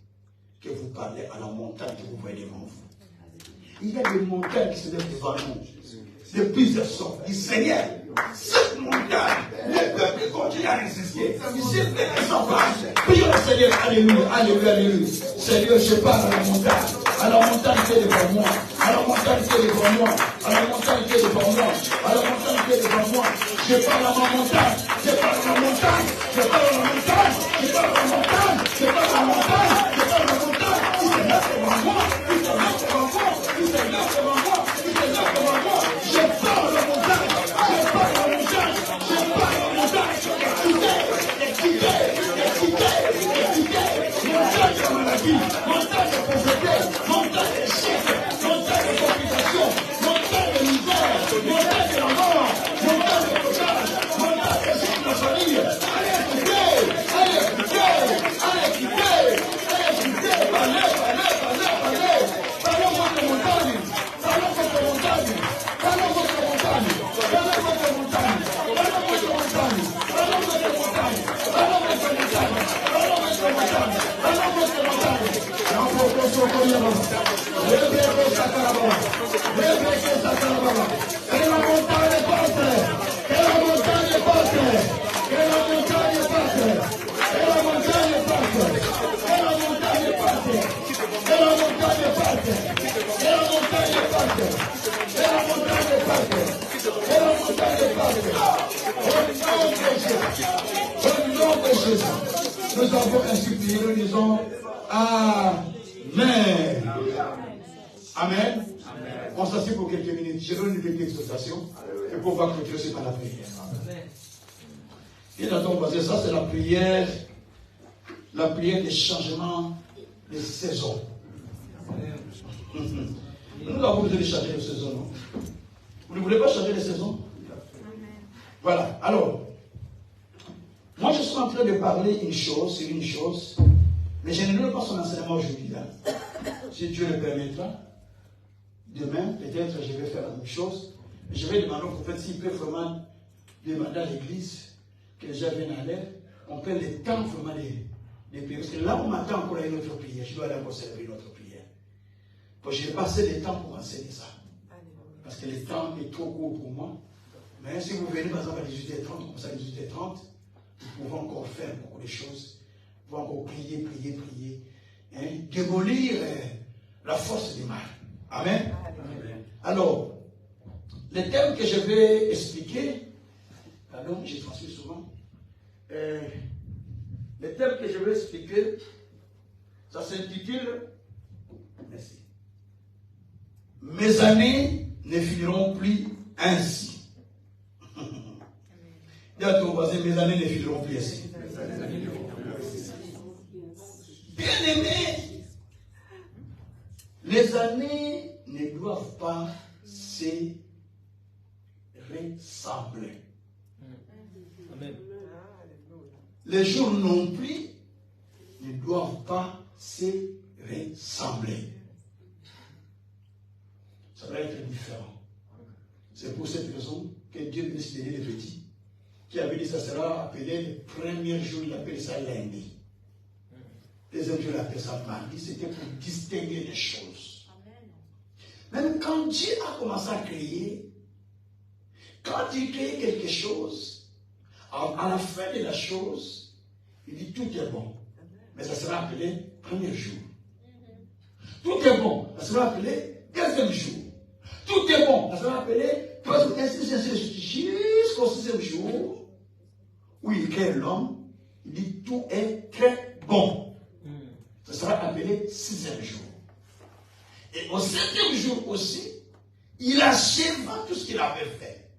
que vous parlez à la montagne que vous voyez devant vous. Il y a des montagnes qui se lèvent devant nous. De plusieurs sortes. Du Seigneur, cette montagne, le peuple continue à résister. Ici, les gens passent. Prions le Seigneur. Alléluia, alléluia, alléluia. Seigneur, je parle à la montagne. À la montagne qui est devant moi. À la montagne qui est devant moi. À la montagne qui est devant moi. À la montagne qui est devant moi. Je parle à ma montagne. Je parle à la montagne. Je parle à la montagne. Je parle à la montagne. Je parle à la montagne. Je parle à la montagne. Il se lève devant moi. Il se lève devant moi. Il se lève devant moi. Il se lève devant moi. Je parle à la montagne. Je parle à la montagne. Je parle à la montagne. Excitez. Montagne de maladie. Montagne de pauvreté. Montagne de chiffres. Montagne de complications. Montagne de misère. Montagne de la mort. Montagne de courage. Montagne de chiffres de la famille. Allez écouter. Allez écouter. Allez écouter. Allez écouter. Parlez. Parlons votre montagne. Parlons votre montagne. Parlons votre montagne. Parlons votre montagne. Parlons votre montagne. Parlons votre montagne. Parlons votre montagne. Parlons votre montagne. Parlons votre montagne. Que la montagne passe. Que la montagne passe. Que la montagne passe. Que la montagne passe. Que la montagne passe. Que la montagne passe. Que la montagne passe. Que la montagne passe. Que la montagne passe. Au nom de Jésus, nous avons ainsi prié, nous disons Amen. Amen. On s'assied pour quelques minutes. Je donne une petite exhortation et pour pouvoir clôturer par la prière. Et dans ton passé, ça c'est la prière des changements de saison. Nous avons besoin de changer de saison, non? Vous ne voulez pas changer de saison? Voilà. Alors, moi je suis en train de parler sur une chose, mais je ne donne pas son enseignement aujourd'hui. Là. Si Dieu le permettra, demain, peut-être je vais faire la même chose. Je vais demander au prophète s'il peut vraiment demander à l'église que les gens viennent à l'aide. On prenne le temps vraiment de prier. Parce que là, on m'attend encore à une autre prière. Je dois aller encore célébrer une autre prière. Donc, j'ai passé le temps pour enseigner ça. Parce que le temps est trop court pour moi. Mais si vous venez par exemple à 18h30, comme ça, à 18h30, vous pouvez encore faire beaucoup de choses. Vous pouvez encore prier. Hein, démolir la force du mal. Amen. Amen. Alors, les thèmes que je vais expliquer, pardon, j'ai transmis souvent. Les thèmes que je vais expliquer, ça s'intitule, merci. Mes années ne finiront plus ainsi. Dis à ton voisin, mes années ne finiront plus ainsi. Bien aimé, les années ne doivent pas se ressembler. Amen. Les jours non plus ne doivent pas se ressembler. Ça va être différent. C'est pour cette raison que Dieu nous laisse donner les petits. Qui avait dit ça sera appelé le premier jour, il appelle ça lundi. Deuxième jour, il appelle ça mardi. C'était pour distinguer les choses. Même quand Dieu a commencé à créer, quand il crée quelque chose, à la fin de la chose, il dit tout est bon. Mais ça sera appelé premier jour. Tout est bon. Ça sera appelé deuxième jour. Tout est bon. Ça sera appelé jusqu'au sixième jour où il crée l'homme. Il dit tout est très bon. Ça sera appelé sixième jour. Et au septième jour aussi, il achèva tout ce qu'il avait fait.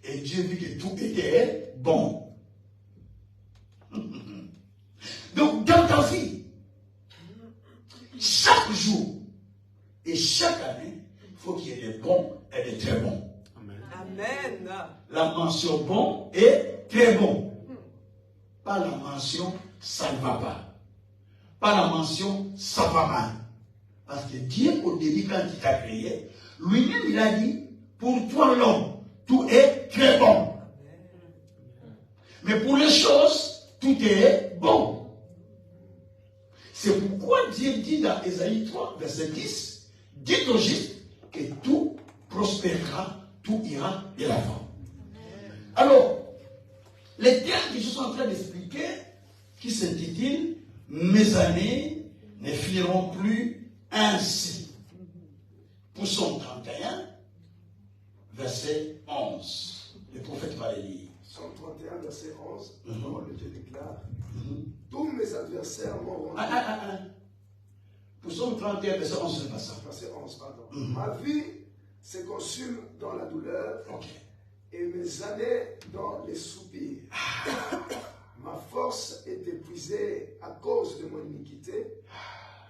Et Dieu vit que tout était bon. Donc, dans ta vie, chaque jour et chaque année, il faut qu'il y ait des bons et des très bons. Amen. La mention bon et très bon. Pas la mention ça ne va pas. Pas la mention ça va mal. Parce que Dieu, au début, quand il t'a créé, lui-même, il a dit, pour toi l'homme, tout est très bon. Mais pour les choses, tout est bon. C'est pourquoi Dieu dit dans Ésaïe 3, verset 10, dites au juste que tout prospérera, tout ira de l'avant. Alors, les termes que je suis en train d'expliquer, qui s'intitulent « Mes années ne finiront plus ainsi ». Psaume 31, verset 11. Le prophète va le lire. Psaume 31, verset 11, la parole de Dieu déclare tous mes adversaires m'ont rendu. Psaume 31, verset 11, c'est pas ça. Verset 11, pardon. Ma vie se consume dans la douleur et mes années dans les soupirs. Ma force est épuisée à cause de mon iniquité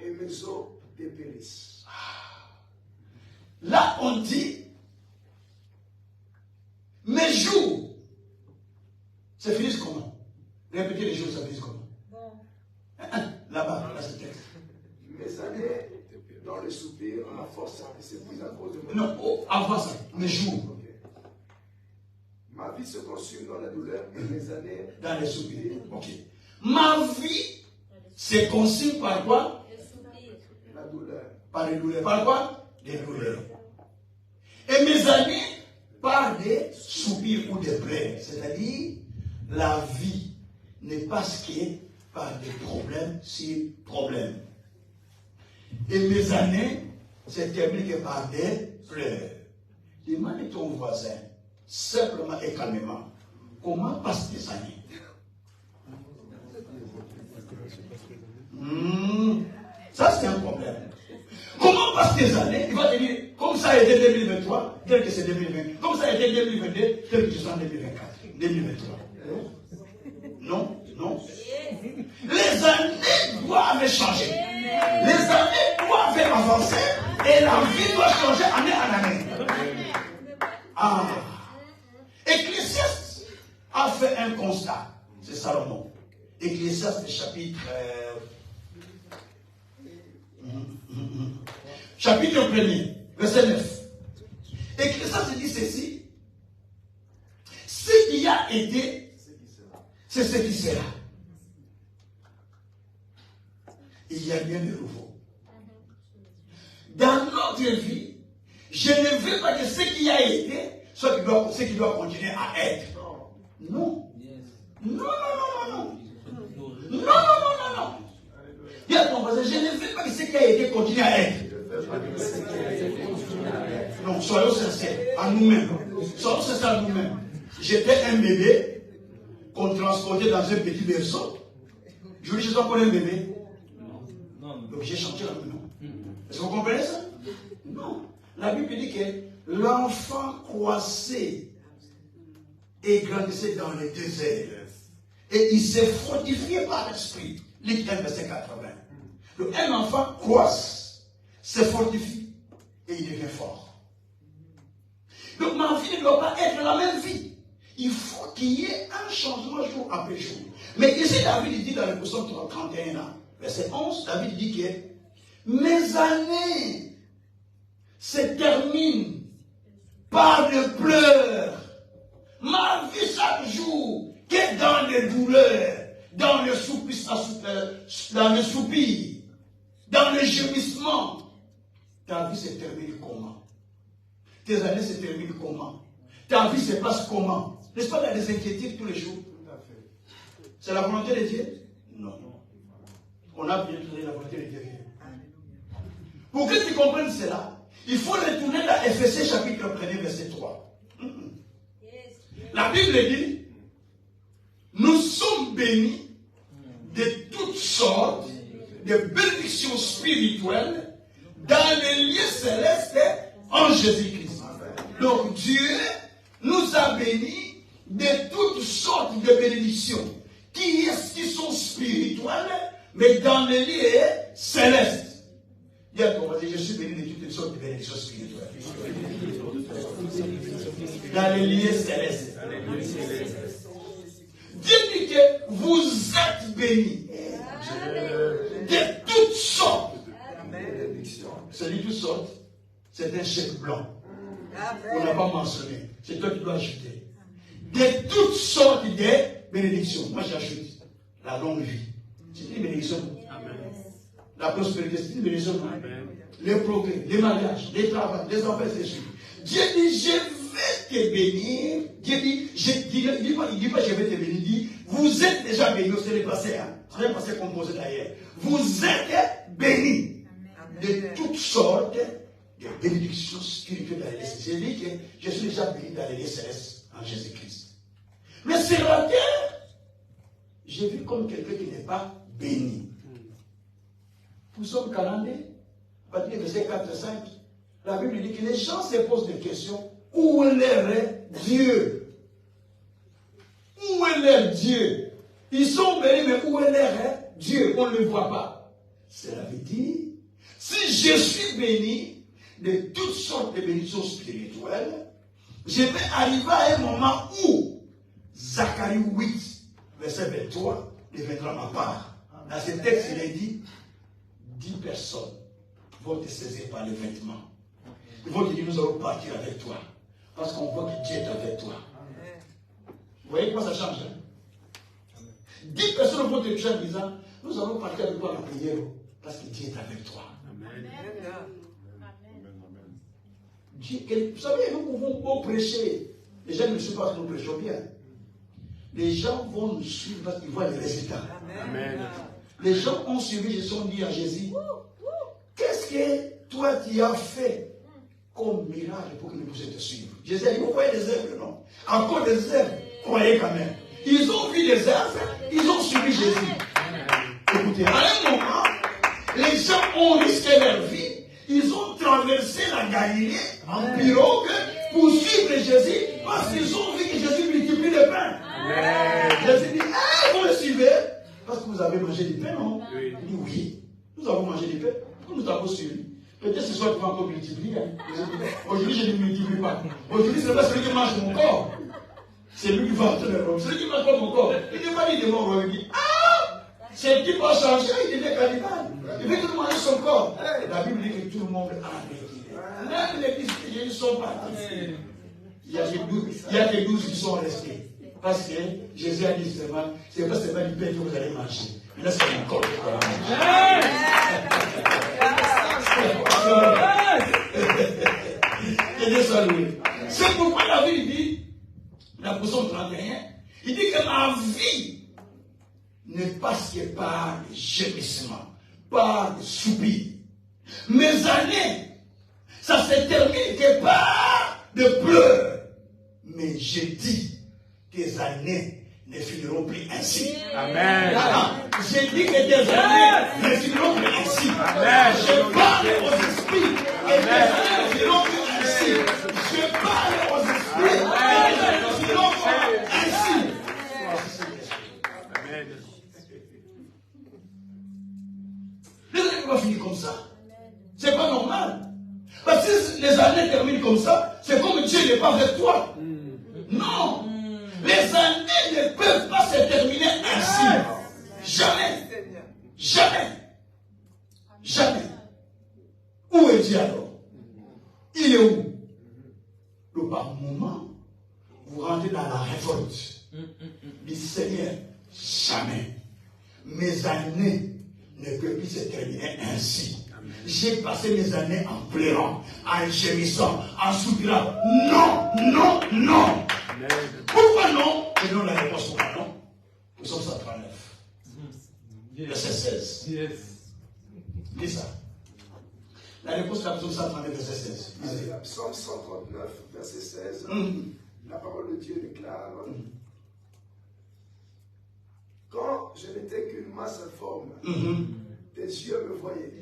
et mes os dépérissent. Là, on dit mes jours, ça finit comment? Répétez les jours, ça finit comment? Là-bas, là, c'est le texte. Mes années dans les soupirs, ma force s'épuise à cause de mon Non, avant ça, mes jours. Ma vie se consume dans la douleur et mes années dans les soupirs. Ok. Ma vie se consume par quoi? La douleur. Par les douleurs. Par quoi? Des douleurs. Et mes années par des soupirs ou des plaies. C'est-à-dire, la vie n'est pas ce qui est par des problèmes sur problèmes. Et mes années se terminent par des pleurs. Demande à ton voisin, simplement et calmement, comment passent tes années? Ça, c'est un problème. Comment passent tes années? Il va te dire, comme ça a été 2023, tel que c'est 2020. Comme ça a été 2022, tel que je suis en 2024. 2023. Non, non. Les années doivent changer. Les années doivent avancer et la vie doit changer année en année. Ah. Ecclésiaste a fait un constat. C'est Salomon. Ecclésiaste chapitre... chapitre 1er, verset 9. Ecclésiaste dit ceci. Ce qui a été, c'est ce qui sera. Il y a rien de nouveau. Dans notre vie, je ne veux pas que ce qui a été ce qui doit continuer à être. Non. Non, non, non, non, non. Non, non, non, non, non. Il y a ton voisin, je ne veux pas que ce qui a été continue à être. Non, soyons sincères à nous-mêmes. Soyons sincères à nous-mêmes. J'étais un bébé qu'on transportait dans un petit berceau. Je lui dis, je dois connaître un bébé. Donc j'ai chanté la maison. Est-ce que vous comprenez ça? Non. La Bible dit que l'enfant croissait et grandissait dans les déserts. Et il s'est fortifié par l'esprit. L'Écriture, verset 80. Donc un enfant croisse, se fortifie et il devient fort. Donc ma vie ne doit pas être la même vie. Il faut qu'il y ait un changement jour après jour. Mais ici, David dit dans le psaume 31, verset 11, David dit que mes années se terminent par des pleurs. Ma vie chaque jour, qu'est dans les douleurs, dans le soupir, dans le soupir, dans le gémissement. Ta vie se termine comment? Tes années se terminent comment? Ta vie se passe comment? N'est-ce pas dans des inquiétudes tous les jours? C'est la volonté de Dieu? Non. On a bien trouvé la volonté de Dieu. Pour que tu comprennes cela, il faut retourner dans Éphésiens chapitre 1er, verset 3. La Bible dit, nous sommes bénis de toutes sortes de bénédictions spirituelles dans les lieux célestes en Jésus-Christ. Donc Dieu nous a bénis de toutes sortes de bénédictions qui sont spirituelles, mais dans les lieux célestes. Dis à ton voisin, je suis béni de toutes sortes de bénédictions spirituelles. Dans les lieux célestes. Dieu dit que vous êtes bénis de toutes sortes. C'est dit toutes sortes, c'est un chèque blanc. On n'a pas mentionné. C'est toi qui dois ajouter. De toutes sortes de bénédictions. Moi j'ajoute la longue vie. C'est une bénédiction. La prospérité, c'est une bénédiction. Les progrès, les mariages, les travaux, les enfants, c'est sûr. Dieu dit, je vais te bénir. Dieu dit, il dit pas je vais te bénir. Il dit, vous êtes déjà bénis. C'est le passé. C'est le passé composé d'ailleurs. Vous êtes bénis de toutes sortes de bénédictions spirituelles dans les célestes. J'ai dit que je suis déjà béni dans les célestes en Jésus-Christ. Mais sur la terre, j'ai vu comme quelqu'un qui n'est pas béni. Nous sommes calandés. À partir du verset 4 et 5, la Bible dit que les gens se posent des questions. Où est leur Dieu? Où est leur Dieu? Ils sont bénis, mais où est leur Dieu? On ne le voit pas. Cela veut dire, si je suis béni de toutes sortes de bénédictions spirituelles, je vais arriver à un moment où Zacharie 8, verset 23, deviendra ma part. Dans ce texte, il est dit 10 personnes vont te saisir par les vêtements. Ils vont te dire, nous allons partir avec toi. Parce qu'on voit que Dieu est avec toi. Vous voyez comment ça change? 10 personnes vont te toucher en disant, nous allons partir avec toi à la prière. Parce que Dieu est avec toi. Amen. Dieu, vous savez, nous pouvons beau prêcher. Les gens ne suivent pas parce que nous prêchons bien. Les gens vont nous suivre parce qu'ils voient les résultats. Amen. Les gens ont suivi, ils se sont dit à Jésus, qu'est-ce que toi tu as fait comme miracle pour que nous puissions te suivre? Jésus a dit, vous voyez des œuvres, non? Encore des œuvres, croyez quand même. Ils ont vu des œuvres, ils ont suivi Jésus. Écoutez, à un moment, les gens ont risqué leur vie, ils ont traversé la Galilée en pirogue pour suivre Jésus parce qu'ils ont vu que Jésus multiplie le pain. Jésus dit, vous le suivez parce que vous avez mangé du pain, non? Il dit, oui, nous avons mangé du pain, nous avons suivi. Peut-être ce soir tu vas encore multiplier. Aujourd'hui je ne multiplie pas. Aujourd'hui c'est pas celui qui mange mon corps. C'est lui qui va entrer le robe. Celui qui mange pas mon corps. Il ne va pas dire de mon corps. Il dit, c'est qui va changer, il devient cannibale. Il veut tout manger son corps. La Bible dit que tout le monde a vécu. Même les disciples, ils sont partis. Il y a que 12 qui sont restés. Parce que Jésus a dit seulement, c'est pas seulement du pain que vous allez manger. Là, c'est mon corps que vous allez manger. Que Dieu soit loué. C'est pourquoi la Bible dit, la position 31, il dit que ma vie ne passe que par le gémissement, par le soupir. Mes années, ça se termine que par des pleurs. Mais je dis que tes années ne finiront plus ainsi. Amen. J'ai dit que tes années ne finiront plus ainsi. Amen. Je parle aux esprits que tes années ne finiront plus ainsi. Je parle aux esprits que tes années ne finiront plus ainsi. Amen. Les années vont finir comme ça. C'est pas normal. Parce que les années terminent comme ça, c'est comme Dieu n'est pas avec toi. Non. Les années ne peuvent pas se terminer ainsi. Jamais. Jamais. Jamais. Où est Dieu alors? Il est où? Le par moment, vous rentrez dans la révolte. Du Seigneur, jamais. Mes années ne peuvent plus se terminer ainsi. J'ai passé mes années en pleurant, en gémissant, en soupirant. Non, non, non. Pourquoi non? Et non, la réponse pourquoi non? Nous sommes 139. Verset 16. Yes. Dis ça. La réponse est la Psaume 139, verset 16. Allez, la Psaume 139, verset 16. La parole de Dieu déclare: quand je n'étais qu'une masse informe, tes yeux me voyaient.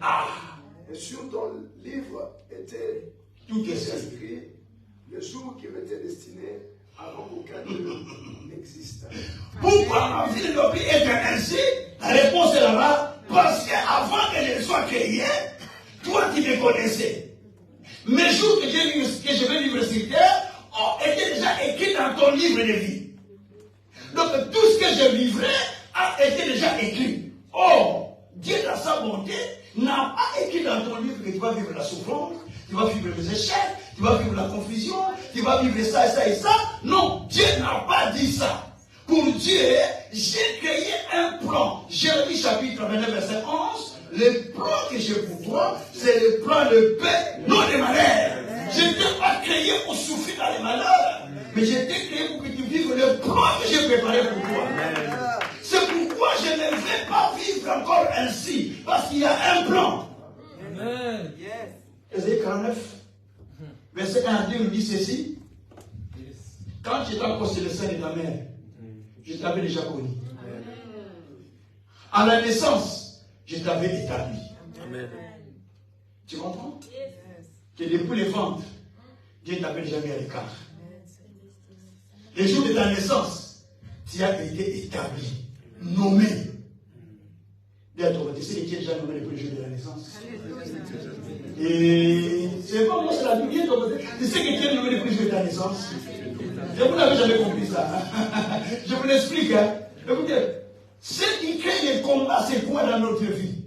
Et sur ton livre était Tout est inscrit le jour qui m'était destiné avant qu'aucun Dieu n'existe. Pourquoi ma vie ne doit plus être ainsi? La réponse est là-bas. Parce qu'avant qu'elle ne soit créée, toi qui me connaissais, mes jours que je vais vivre sur terre ont été déjà écrits dans ton livre de vie. Donc tout ce que je vivrai a été déjà écrit. Or, Dieu dans sa bonté n'a pas écrit dans ton livre que tu vas vivre la souffrance, tu vas vivre les échecs, tu vas vivre la confusion, tu vas vivre ça et ça et ça. Non, Dieu n'a pas dit ça. Pour Dieu, j'ai créé un plan. Jérémie chapitre 29, verset 11. Le plan que j'ai pour toi, c'est le plan de paix, non de malheur. Je ne t'ai pas créé pour souffrir dans les malheurs, mais je t'ai créé pour que tu vives le plan que j'ai préparé pour toi. C'est pourquoi je ne vais pas vivre encore ainsi, parce qu'il y a un plan. Amen. Ésaïe 49, verset 1 à 2 nous dit ceci. Quand j'étais encore sur le sein de ta mère, je t'avais déjà connu. À la naissance, je t'avais établi. Amen. Tu comprends? Que depuis le ventre, Dieu t'avait déjà mis à l'écart. Le jour de ta naissance, tu as été établi, nommé. Tu sais que Dieu est déjà nommé depuis le jour de la naissance. Et c'est pas moi, c'est la Bible. Tu sais que Dieu est nommé depuis le jour de ta naissance. Et vous n'avez jamais compris ça. Je vous l'explique. Écoutez, ce qui crée les combats, c'est quoi dans notre vie?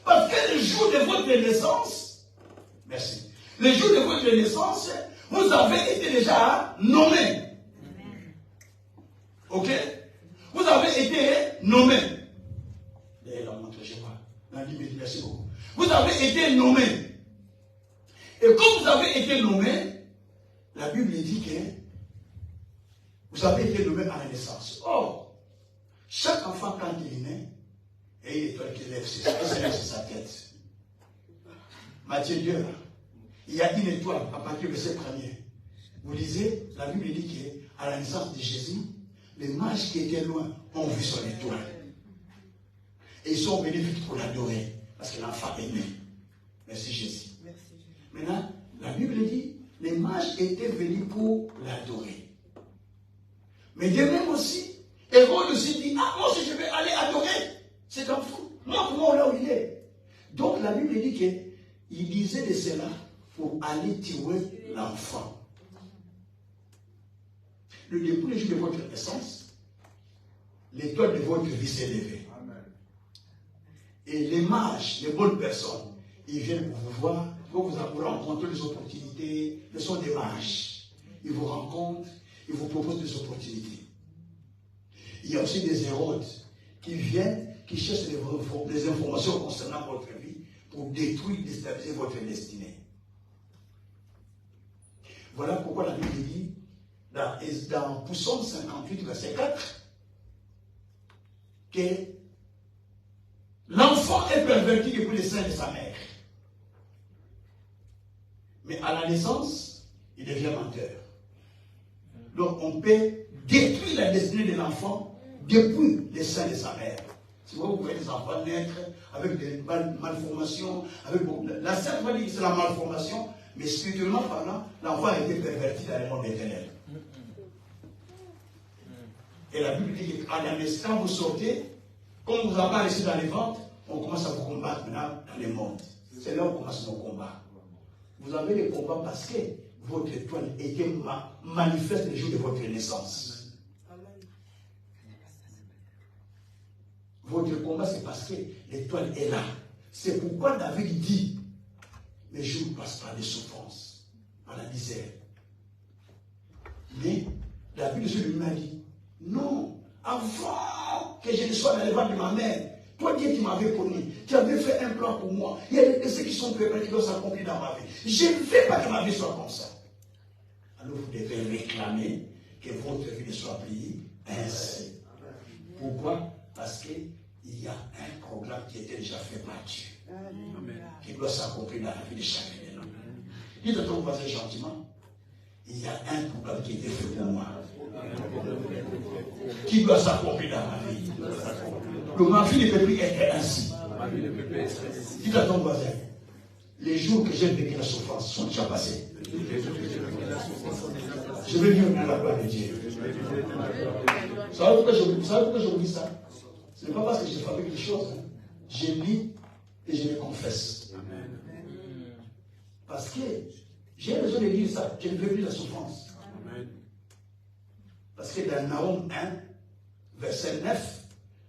Parce que le jour de votre naissance, merci, le jour de votre naissance, vous avez été déjà nommé. Ok? Vous avez été nommé. D'ailleurs, la montre, je vois. La Bible dit merci beaucoup. Vous avez été nommé. Et comme vous avez été nommé, la Bible dit que vous avez été nommé à la naissance. Or, chaque enfant, quand il est né, et il est étoile qui lève sur sa tête. Matthieu 2, il y a une étoile à partir de ce premier. Vous lisez, la Bible dit qu'à la naissance de Jésus, les mages qui étaient loin ont vu son étoile. Et ils sont venus vite pour l'adorer, parce que l'enfant est né. Merci Jésus. Maintenant, la Bible dit, les mages étaient venus pour l'adorer. Mais de même aussi, Hérode aussi dit, ah, moi aussi je vais aller adorer cet enfant. Montre-moi là où il est. Donc la Bible dit qu'il disait de cela pour aller tuer l'enfant. Depuis le jour de votre naissance, l'étoile de votre vie s'est levée. Et les mages, les bonnes personnes, ils viennent pour vous voir, pour vous rencontrer des opportunités. Ce sont des mages. Ils vous rencontrent, ils vous proposent des opportunités. Il y a aussi des Hérodes qui viennent, qui cherchent des informations concernant votre vie pour détruire, déstabiliser votre destinée. Voilà pourquoi la Bible dit, dans Psaume 58, verset 4, que l'enfant est perverti depuis le sein de sa mère. Mais à la naissance, il devient menteur. Donc on peut détruire la destinée de l'enfant depuis le sein de sa mère. Si vous voyez des enfants naître avec des malformations, la Sainte va dire que c'est la malformation, mais spirituellement parlant, l'enfant a été perverti dans le monde éternel. Et la Bible dit qu'à la naissance, quand vous sortez, comme vous avez resté dans les ventres, on commence à vous combattre maintenant dans le monde. C'est là où commence nos combats. Vous avez les combats parce que votre étoile était manifeste le jour de votre naissance. Votre combat, c'est parce que l'étoile est là. C'est pourquoi David dit, mes jours passent par des souffrances, par la misère. Mais David sur lui m'a dit, non, avant que je ne sois dans les ventre de ma mère, toi Dieu qui m'avais connu, tu avais fait un plan pour moi. Il y a des décès qui sont préparés, qui doivent s'accomplir dans ma vie. Je ne veux pas que ma vie soit comme ça. Alors vous devez réclamer que votre vie ne soit pliée ainsi. Pourquoi? Parce qu'il y a un programme qui était déjà fait par Dieu. Qui doit s'accomplir dans la vie de chacun de nous. Dites à ton voisin gentiment, il y a un programme qui était fait pour moi. Qui doit s'accomplir dans ma vie. Que ma vie ne peut plus être ainsi. Dites à ton voisin, les jours que j'ai vécu la souffrance sont déjà passés. Je vais vivre dans la gloire de Dieu. Vous savez pourquoi je vous dis ça? Ce n'est pas parce que je fabrique les choses. Je lis et je les confesse. Parce que j'ai besoin de dire ça. Je ne veux plus la souffrance. Parce que dans Nahum 1, verset 9,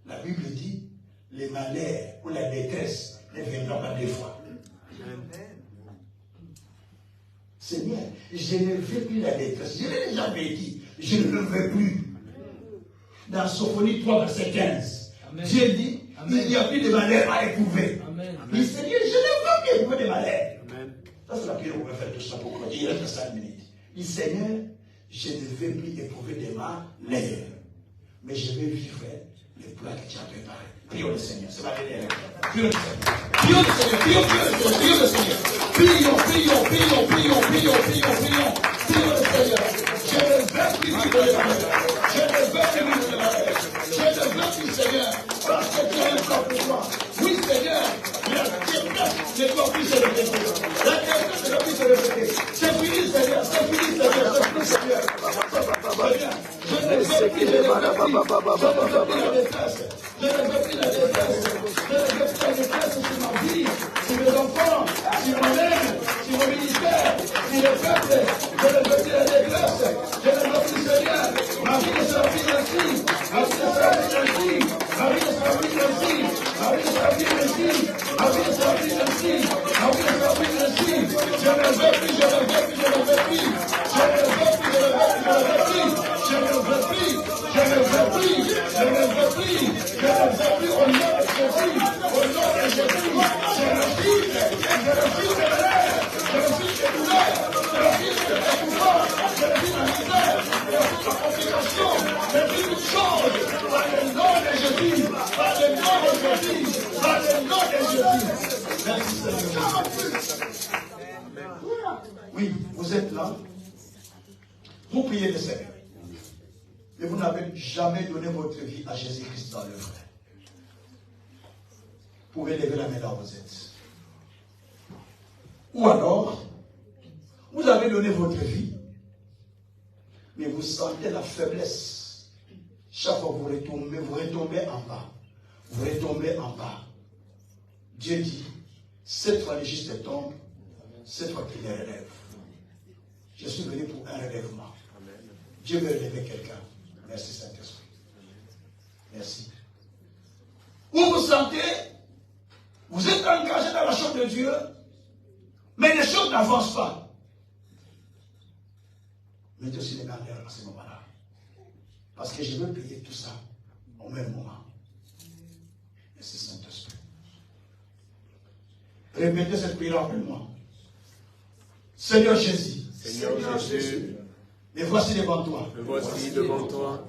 la Bible dit, les malheurs ou la détresse ne viendront pas deux fois. Seigneur, je ne veux plus la détresse. Je l'ai déjà vécu. Je ne le veux plus. Dans Sophonie 3, verset 15, Amen. Dieu dit, Amen. Il n'y a plus de malheur à éprouver. Mais Seigneur, je ne veux plus éprouver de malheur. Ça, c'est la prière qu'on va faire tout ça pour que il reste 5 minutes. Il dit, Seigneur, je ne veux plus éprouver de malheur. Mais je vais vivre le plan que tu as préparé. Prions le Seigneur. C'est ma dernière. Prions le Seigneur. Prions le Seigneur. Prions le Seigneur. Prions le Seigneur. Prions le Seigneur. Je ne veux plus vivre le malheur. Je ne veux plus vivre le malheur. Je ne veux plus, Seigneur, parce que tu as un plan pour moi. Oui, Seigneur, la tempête ne doit plus se répéter. La tempête ne doit plus se répéter. C'est fini, Seigneur. C'est fini, Seigneur. C'est fini, Seigneur. Je ne veux plus la détresse. Je ne veux plus la détresse. Je ne veux plus la détresse sur ma vie, sur mes enfants, sur moi-même, sur mon ministère, sur le peuple. Je ne veux plus la détresse. Je ne veux plus, Seigneur. Ma vie ne sera plus ainsi. Ma vie ne sera plus ainsi. Ma vie ne sera plus ainsi. Ma vie ne sera plus ainsi. Ma vie ne sera plus ainsi. Ma vie ne sera plus ainsi. Je ne veux plus, je ne veux plus, je ne veux plus. Je ne veux plus, je ne veux plus, je ne veux plus. Je ne veux plus, je ne veux plus, je ne veux plus, je ne veux plus au nom de Jésus, au nom de Jésus, je refuse de malheur, je refuse de douleur, je refuse de pouvoir, je refuse la misère, je refuse la complication, je refuse toute chose, par le nom de Jésus, par le nom de Jésus, par le nom de Jésus. Merci Seigneur. Oui, vous êtes là, vous priez le Seigneur. Et vous n'avez jamais donné votre vie à Jésus-Christ dans le vrai. Vous pouvez lever la main là où vous êtes. Ou alors, vous avez donné votre vie, mais vous sentez la faiblesse. Chaque fois que vous retombez en bas. Vous retombez en bas. Dieu dit, cette fois les justes tombent, cette fois qu'il les relève. Je suis venu pour un relèvement. Dieu veut relever quelqu'un. Merci Saint-Esprit. Merci. Vous vous sentez, vous êtes engagé dans la chose de Dieu, mais les choses n'avancent pas. Mettez aussi les mains en l'air à ce moment-là. Parce que je veux payer tout ça au même moment. Merci Saint-Esprit. Répétez cette prière après moi. Seigneur Jésus, Seigneur Jésus, me voici devant toi. me voici devant toi.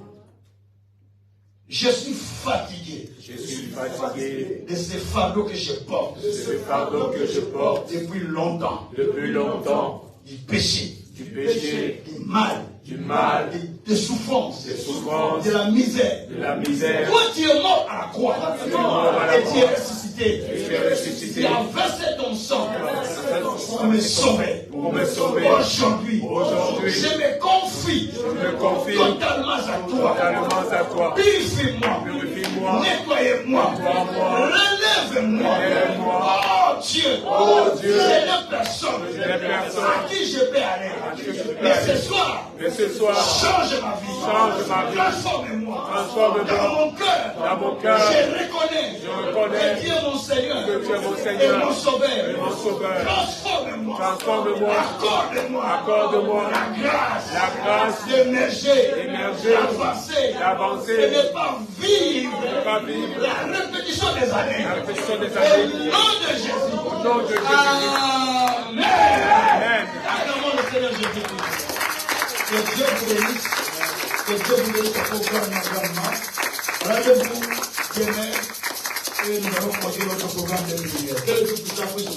Je suis fatigué Je suis fatigué de ces fardeaux que je porte de ce fardeau que je porte depuis longtemps. depuis longtemps, Du péché, du péché, du mal, des souffrances, de la misère. de la misère. Toi, tu es mort à la croix. mort à la Et tu es croix. ressuscité. Tu es ressuscité. Tu as versé ton sang pour me sauver. Pour me sauver. Aujourd'hui, Aujourd'hui, je me confie je me confie totalement à toi. totalement à toi. Purifie-moi. Purifie-moi. Nettoyez-moi. Nettoie-moi. Relève-moi. Relève-moi. Oh Dieu. Oh Dieu. Je n'ai personne. Je n'ai personne. À qui je peux aller. qui je peux Mais aller. ce soir, Mais ce soir, change ma vie. Change ma vie. Transforme-moi. Transforme-moi. Dans mon cœur. Dans mon cœur. Je reconnais. Que tu es mon Seigneur. Que tu es mon Seigneur. Et mon Sauveur. Et mon Sauveur. Transforme-moi. Transforme-moi. Accorde-moi. Accorde-moi la grâce d'émerger. D'avancer. D'avancer. Et de ne pas vivre. pas vivre La répétition des années. la répétition des Au années. nom de Jésus. Au nom de Jésus. Amen. Amen. Acclamons le Seigneur Jésus-Christ. Que Dieu vous bénisse. Que Dieu vous bénisse au programme également. Rendez-vous demain et nous allons continuer notre programme de prière. Que le Dieu puissant puisse